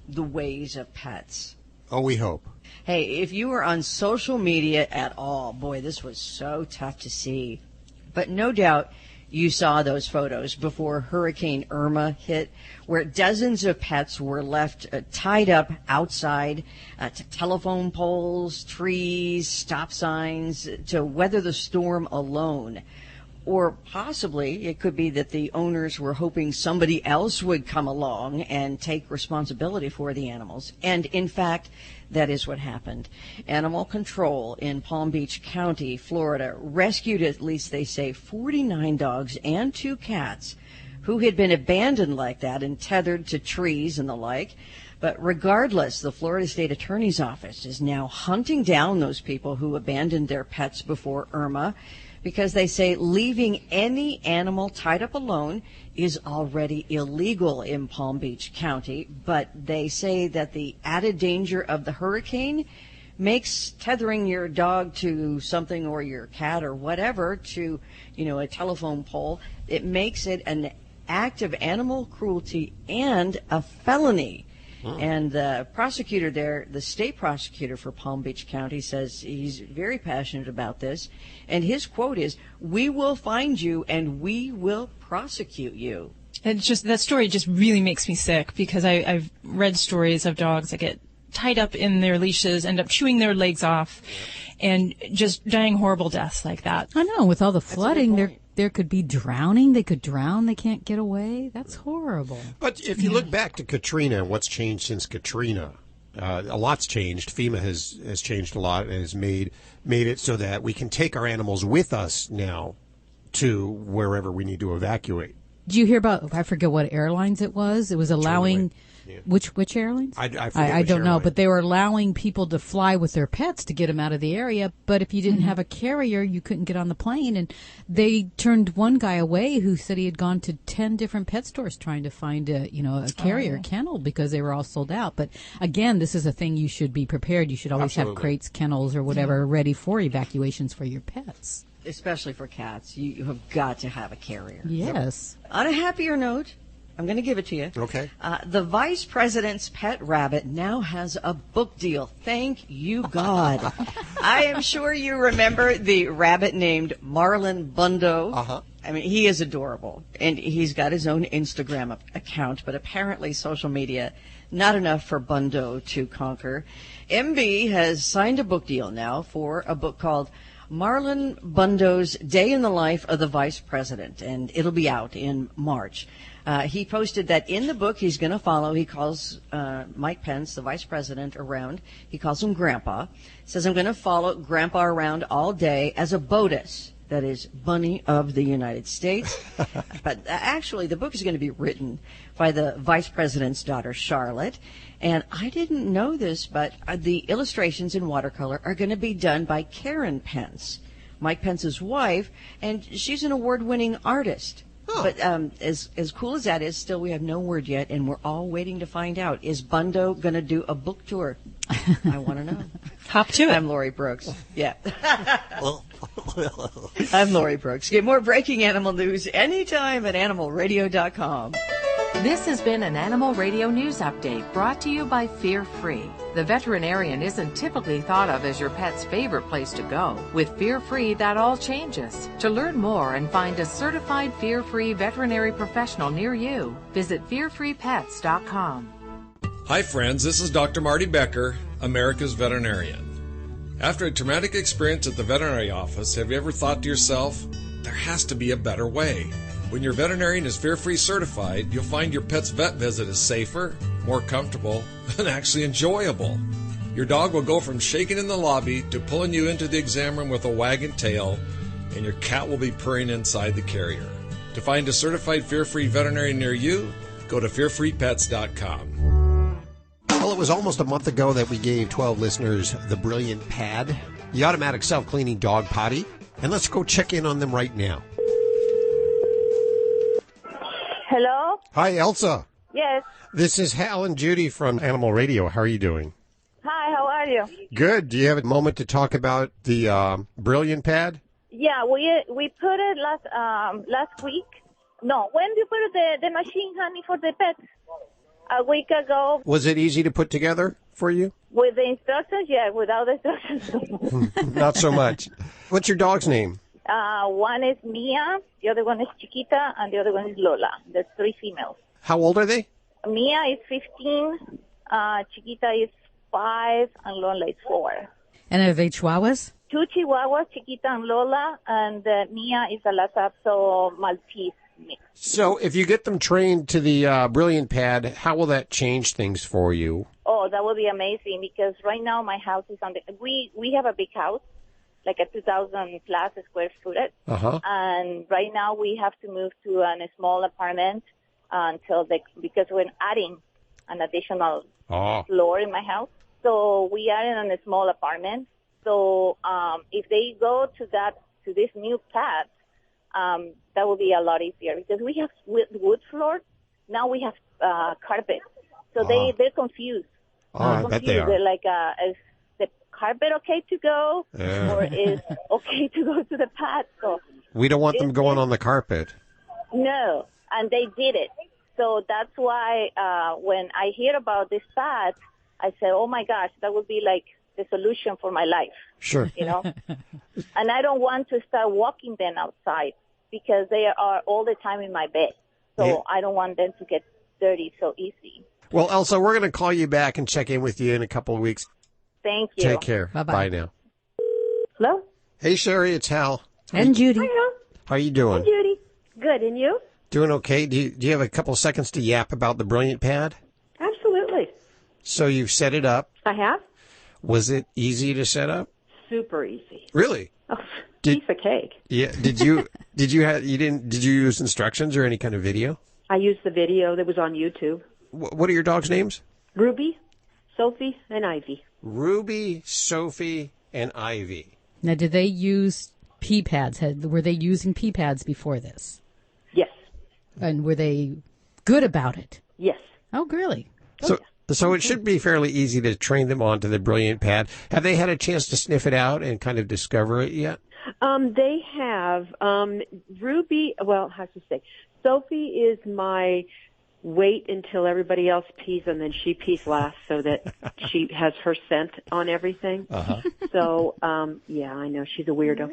the ways of pets. Oh, we hope. Hey, if you were on social media at all, boy, this was so tough to see. But no doubt you saw those photos before Hurricane Irma hit, where dozens of pets were left tied up outside to telephone poles, trees, stop signs, to weather the storm alone. Or possibly it could be that the owners were hoping somebody else would come along and take responsibility for the animals. And in fact, that is what happened. Animal control in Palm Beach County, Florida, rescued, at least they say, 49 dogs and 2 cats who had been abandoned like that and tethered to trees and the like. But regardless, the Florida State Attorney's Office is now hunting down those people who abandoned their pets before Irma, because they say leaving any animal tied up alone is already illegal in Palm Beach County. But they say that the added danger of the hurricane makes tethering your dog to something, or your cat or whatever, to, a telephone pole, it makes it an act of animal cruelty and a felony. And the prosecutor there, the state prosecutor for Palm Beach County, says he's very passionate about this. And his quote is, "We will find you and we will prosecute you." And just that story just really makes me sick, because I've read stories of dogs that get tied up in their leashes, end up chewing their legs off, and just dying horrible deaths like that. I know, with all the flooding, there could be drowning. They could drown. They can't get away. That's horrible. But if you look back to Katrina, what's changed since Katrina? A lot's changed. FEMA has changed a lot and has made it so that we can take our animals with us now to wherever we need to evacuate. Did you hear about, I forget what airlines it was? It was allowing... Yeah. Which airlines? I don't know, but they were allowing people to fly with their pets to get them out of the area. But if you didn't have a carrier, you couldn't get on the plane. And they turned one guy away who said he had gone to 10 different pet stores trying to find a carrier kennel, because they were all sold out. But again, this is a thing you should be prepared. You should always have crates, kennels, or whatever ready for evacuations for your pets. Especially for cats. You have got to have a carrier. Yes. On a happier note, I'm going to give it to you. Okay. The vice president's pet rabbit now has a book deal. Thank you, God. I am sure you remember the rabbit named Marlon Bundo. Uh-huh. I mean, he is adorable, and he's got his own Instagram account, but apparently social media, not enough for Bundo to conquer. MB has signed a book deal now for a book called Marlon Bundo's Day in the Life of the Vice President, and it'll be out in March. He posted that in the book he's going to follow, he calls Mike Pence, the vice president, around. He calls him Grandpa. Says, I'm going to follow Grandpa around all day as a BOTUS. That is Bunny of the United States. But actually, the book is going to be written by the vice president's daughter, Charlotte. And I didn't know this, but the illustrations in watercolor are going to be done by Karen Pence, Mike Pence's wife, and she's an award-winning artist. Oh. But as cool as that is, still we have no word yet, and we're all waiting to find out. Is Bundo going to do a book tour? I want to know. Hop to it. I'm Lori Brooks. Yeah. I'm Lori Brooks. Get more breaking animal news anytime at animalradio.com. This has been an Animal Radio News Update brought to you by Fear Free. The veterinarian isn't typically thought of as your pet's favorite place to go. With Fear Free, that all changes. To learn more and find a certified Fear Free veterinary professional near you, visit fearfreepets.com. Hi friends, this is Dr. Marty Becker, America's veterinarian. After a traumatic experience at the veterinary office, have you ever thought to yourself, there has to be a better way? When your veterinarian is fear-free certified, you'll find your pet's vet visit is safer, more comfortable, and actually enjoyable. Your dog will go from shaking in the lobby to pulling you into the exam room with a wagging tail, and your cat will be purring inside the carrier. To find a certified fear-free veterinarian near you, go to fearfreepets.com. Well, it was almost a month ago that we gave 12 listeners the Brilliant Pad, the automatic self-cleaning dog potty, and let's go check in on them right now. Hello? Hi, Elsa. Yes. This is Hal and Judy from Animal Radio. How are you doing? Hi, how are you? Good. Do you have a moment to talk about the Brilliant Pad? Yeah, we put it last week. No, when did you put the machine, honey, for the pets? A week ago. Was it easy to put together for you? With the instructions? Yeah, without the instructions. Not so much. What's your dog's name? One is Mia, the other one is Chiquita, and the other one is Lola. There's 3 females. How old are they? Mia is 15, Chiquita is 5, and Lola is 4. And are they Chihuahuas? 2 Chihuahuas, Chiquita and Lola, and Mia is a Lhasa Apso Maltese mix. So if you get them trained to the Brilliant Pad, how will that change things for you? Oh, that would be amazing, because right now my house is on the... We have a big house, like a 2,000 plus square footage. Uh-huh. And right now we have to move to a small apartment because we're adding an additional floor in my house. So we are in a small apartment. So if they go to this new pad, that will be a lot easier, because we have wood floors. Now we have carpet. So they're confused. I bet they are. They're like, is the carpet okay to go? Yeah. Or is okay to go to the pad? So we don't want them going on the carpet. No, and they did it. So that's why when I hear about this pad, I say, oh my gosh, that would be like the solution for my life. Sure. You know? And I don't want to start walking them outside, because they are all the time in my bed. So I don't want them to get dirty so easy. Well, Elsa, we're going to call you back and check in with you in a couple of weeks. Thank you. Take care. Bye-bye. Bye now. Hello? Hey, Sherry, it's Hal. And Judy. Hi, how are you doing? Hi, Judy. Good, and you? Doing okay. Do you have a couple seconds to yap about the Brilliant Pad? Absolutely. So you've set it up. I have. Was it easy to set up? Super easy. Really? Oh, piece of cake. Yeah. Did you use instructions or any kind of video? I used the video that was on YouTube. What are your dogs' names? Ruby, Sophie, and Ivy. Ruby, Sophie, and Ivy. Now, did they use pee pads? Were they using pee pads before this? Yes. And were they good about it? Yes. Oh, really? So it should be fairly easy to train them onto the Brilliant Pad. Have they had a chance to sniff it out and kind of discover it yet? They have. Ruby, well, how to say, Sophie is my wait until everybody else pees and then she pees last, so that she has her scent on everything. Uh-huh. So, yeah, I know she's a weirdo.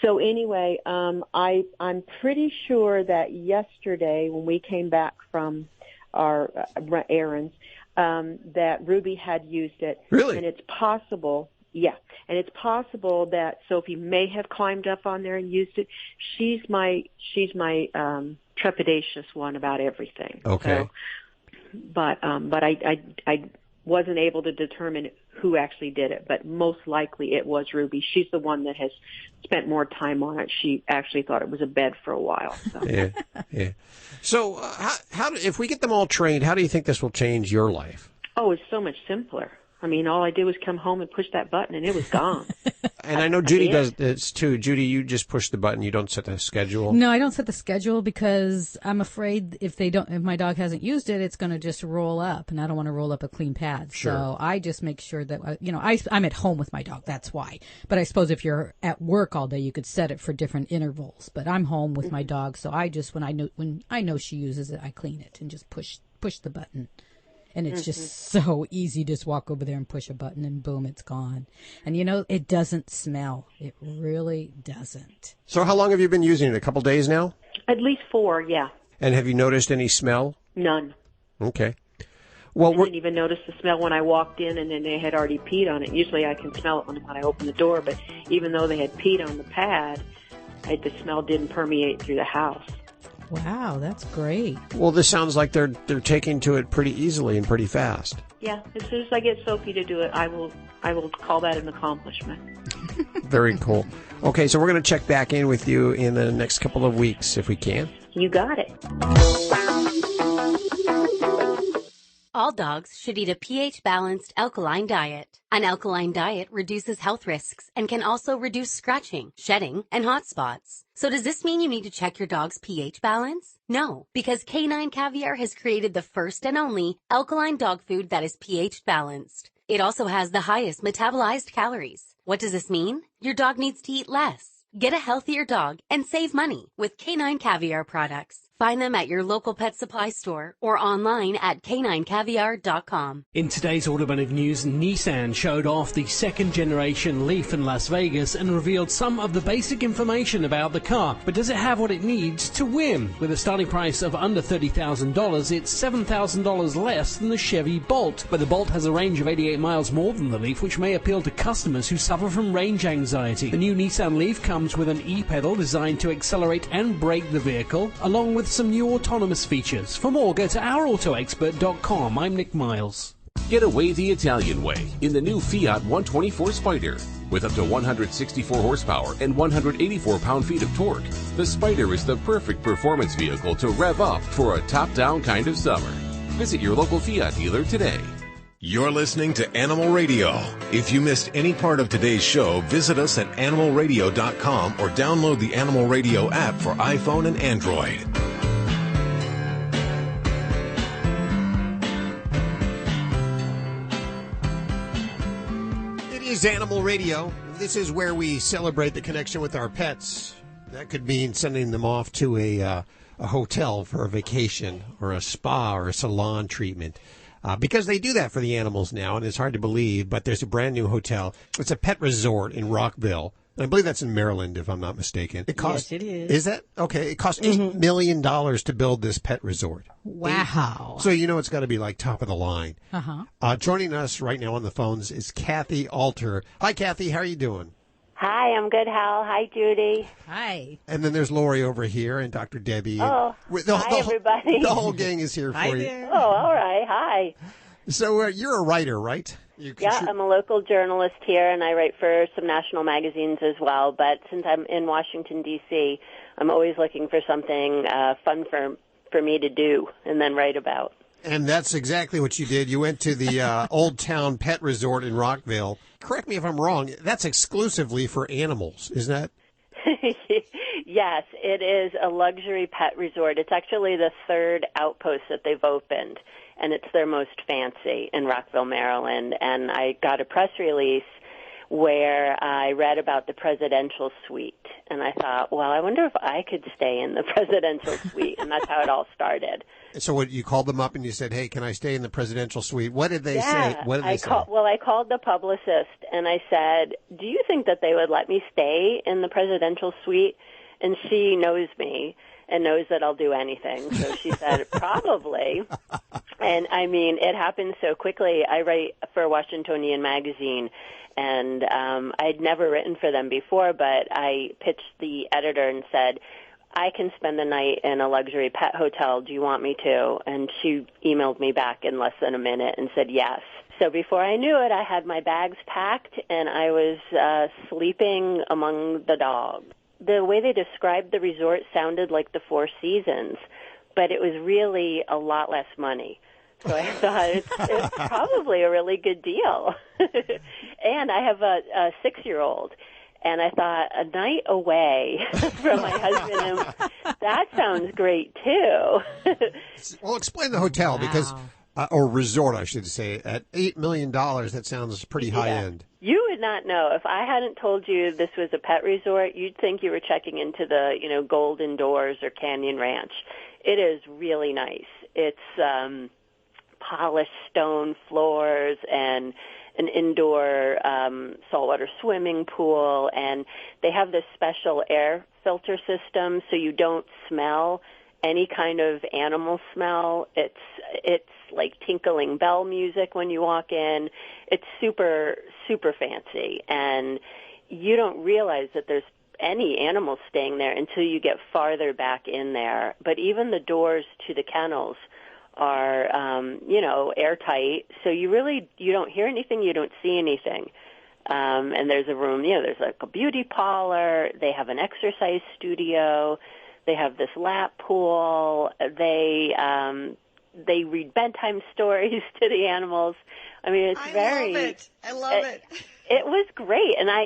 So anyway, I'm pretty sure that yesterday when we came back from our errands, that Ruby had used it. Really? And it's possible, and it's possible that Sophie may have climbed up on there and used it. She's my trepidatious one about everything. Okay. So, but I wasn't able to determine who actually did it, but most likely it was Ruby. She's the one that has spent more time on it. She actually thought it was a bed for a while. So. Yeah. So how if we get them all trained, how do you think this will change your life? Oh, it's so much simpler. I mean, all I did was come home and push that button, and it was gone. And I know Judy does this too. Judy, you just push the button. You don't set the schedule. No, I don't set the schedule because I'm afraid if my dog hasn't used it, it's going to just roll up, and I don't want to roll up a clean pad. Sure. So I just make sure that I'm at home with my dog. That's why. But I suppose if you're at work all day, you could set it for different intervals. But I'm home with my dog, so I just when I know she uses it, I clean it and just push the button. And it's just so easy. Just walk over there and push a button and boom, it's gone. And it doesn't smell. It really doesn't. So how long have you been using it? A couple days now? At least 4, yeah. And have you noticed any smell? None. Okay. Well, I didn't even notice the smell when I walked in, and then they had already peed on it. Usually I can smell it when I open the door, but even though they had peed on the pad, the smell didn't permeate through the house. Wow, that's great. Well, this sounds like they're taking to it pretty easily and pretty fast. Yeah, as soon as I get Sophie to do it, I will call that an accomplishment. Very cool. Okay, so we're going to check back in with you in the next couple of weeks if we can. You got it. All dogs should eat a pH-balanced alkaline diet. An alkaline diet reduces health risks and can also reduce scratching, shedding, and hot spots. So does this mean you need to check your dog's pH balance? No, because Canine Caviar has created the first and only alkaline dog food that is pH balanced. It also has the highest metabolized calories. What does this mean? Your dog needs to eat less. Get a healthier dog and save money with Canine Caviar products. Find them at your local pet supply store or online at caninecaviar.com. In today's automotive news, Nissan showed off the second-generation Leaf in Las Vegas and revealed some of the basic information about the car. But does it have what it needs to win? With a starting price of under $30,000, it's $7,000 less than the Chevy Bolt. But the Bolt has a range of 88 miles more than the Leaf, which may appeal to customers who suffer from range anxiety. The new Nissan Leaf comes with an e-pedal designed to accelerate and brake the vehicle, along with some new autonomous features. For more, go to ourautoexpert.com. I'm Nick Miles. Get away the Italian way in the new Fiat 124 Spider. With up to 164 horsepower and 184 pound-feet of torque, the Spider is the perfect performance vehicle to rev up for a top-down kind of summer. Visit your local Fiat dealer today. You're listening to Animal Radio. If you missed any part of today's show, visit us at animalradio.com or download the Animal Radio app for iPhone and Android. It is Animal Radio. This is where we celebrate the connection with our pets. That could mean sending them off to a hotel for a vacation or a spa or a salon treatment. Because they do that for the animals now, and it's hard to believe, but there's a brand new hotel. It's a pet resort in Rockville. And I believe that's in Maryland, if I'm not mistaken. Yes, it is. Is that? Okay. It cost $8 million to build this pet resort. Wow. So it's got to be like top of the line. Uh-huh. Joining us right now on the phones is Kathy Alter. Hi, Kathy. How are you doing? Hi, I'm good, Hal. Hi, Judy. Hi. And then there's Lori over here and Dr. Debbie. Oh, hi, everybody. The whole gang is here for you. There. Oh, all right. Hi. So you're a writer, right? I'm a local journalist here, and I write for some national magazines as well. But since I'm in Washington, D.C., I'm always looking for something fun for me to do and then write about. And that's exactly what you did. You went to the Old Town Pet Resort in Rockville. Correct me if I'm wrong. That's exclusively for animals, isn't that? Yes, it is a luxury pet resort. It's actually the third outpost that they've opened, and it's their most fancy in Rockville, Maryland. And I got a press release where I read about the presidential suite, and I thought, well, I wonder if I could stay in the presidential suite, and that's how it all started. So what, you called them up and you said, hey, can I stay in the presidential suite? What did they say? What did they say? I called the publicist, and I said, do you think that they would let me stay in the presidential suite? And she knows me and knows that I'll do anything. So she said, probably. And, I mean, it happened so quickly. I write for Washingtonian Magazine, and I'd never written for them before, but I pitched the editor and said, I can spend the night in a luxury pet hotel. Do you want me to? And she emailed me back in less than a minute and said yes. So before I knew it, I had my bags packed, and I was sleeping among the dogs. The way they described the resort sounded like the Four Seasons, but it was really a lot less money. So I thought it's probably a really good deal. And I have a 6-year-old. And I thought, a night away from my husband, that sounds great, too. Well, explain the hotel, because, or resort, I should say. At $8 million, that sounds pretty high end. You would not know. If I hadn't told you this was a pet resort, you'd think you were checking into the, Golden Doors or Canyon Ranch. It is really nice. It's polished stone floors and an indoor saltwater swimming pool, and they have this special air filter system so you don't smell any kind of animal smell. It's like tinkling bell music when you walk in. It's super, super fancy, and you don't realize that there's any animals staying there until you get farther back in there. But even the doors to the kennels are, airtight, so you don't hear anything, you don't see anything. And there's a room, there's like a beauty parlor, they have an exercise studio, they have this lap pool, they read bedtime stories to the animals. I mean, it's I love it. It was great, and I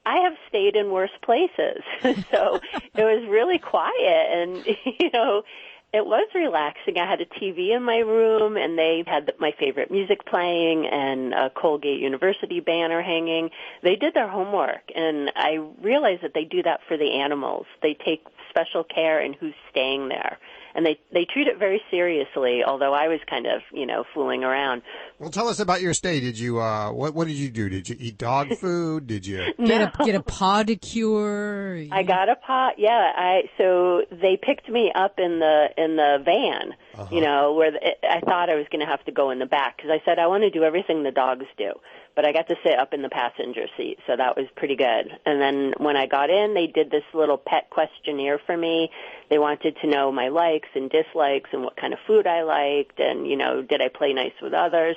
have stayed in worse places, so it was really quiet, and, it was relaxing. I had a TV in my room, and they had my favorite music playing and a Colgate University banner hanging. They did their homework, and I realized that they do that for the animals. They take special care in who's staying there. And they treat it very seriously, although I was kind of, fooling around. Well, tell us about your stay. Did you, what did you do? Did you eat dog food? Did you get a podicure? I got a pod, yeah. So they picked me up in the van, where I thought I was going to have to go in the back, because I said I want to do everything the dogs do. But I got to sit up in the passenger seat, so that was pretty good. And then when I got in, they did this little pet questionnaire for me. They wanted to know my likes and dislikes and what kind of food I liked and, did I play nice with others.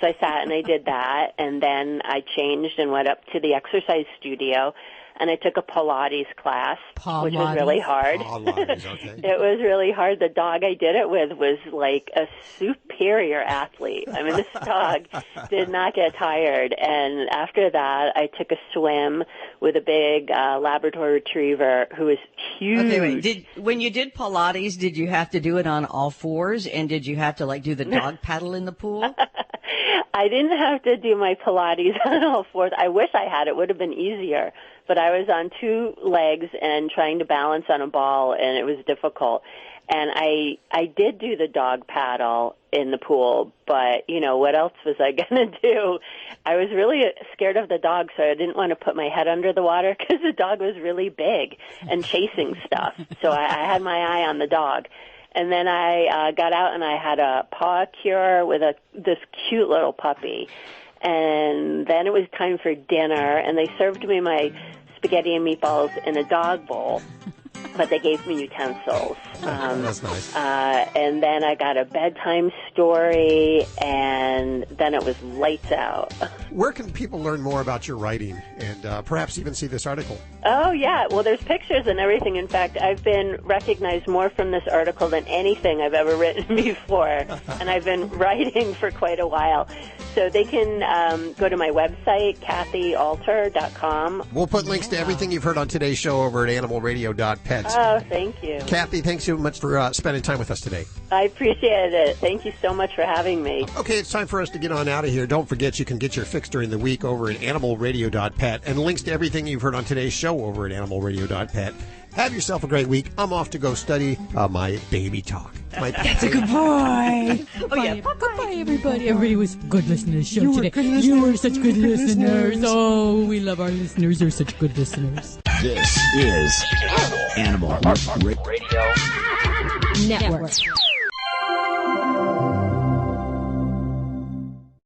So I sat and I did that, and then I changed and went up to the exercise studio, and I took a Pilates class, which was really hard. Pilates, okay. It was really hard. The dog I did it with was like a superior athlete. I mean, this dog did not get tired. And after that, I took a swim with a big Labrador Retriever who was huge. Okay, wait. When you did Pilates, did you have to do it on all fours, and did you have to do the dog paddle in the pool? I didn't have to do my Pilates on all fours. I wish I had. It would have been easier. But I was on 2 legs and trying to balance on a ball, and it was difficult. And I did do the dog paddle in the pool, but, what else was I going to do? I was really scared of the dog, so I didn't want to put my head under the water because the dog was really big and chasing stuff. So I had my eye on the dog. And then I got out and I had a paw cure with this cute little puppy. And then it was time for dinner, and they served me my spaghetti and meatballs in a dog bowl, but they gave me utensils. That's nice. And then I got a bedtime story, and then it was lights out. Where can people learn more about your writing and perhaps even see this article? Oh, yeah. Well, there's pictures and everything. In fact, I've been recognized more from this article than anything I've ever written before, and I've been writing for quite a while. So they can go to my website, KathyAlter.com. We'll put links to everything you've heard on today's show over at animalradio.pets. Oh, thank you. Kathy, thanks so much for spending time with us today. I appreciate it. Thank you so much for having me. Okay, it's time for us to get on out of here. Don't forget you can get your fix during the week over at animalradio.pet, and links to everything you've heard on today's show over at animalradio.pet. Have yourself a great week. I'm off to go study my baby talk. That's a good boy. Goodbye, everybody. Everybody was good listening to the show today. You were such good listeners. Oh, we love our listeners. They're such good listeners. This is Animal Radio Network.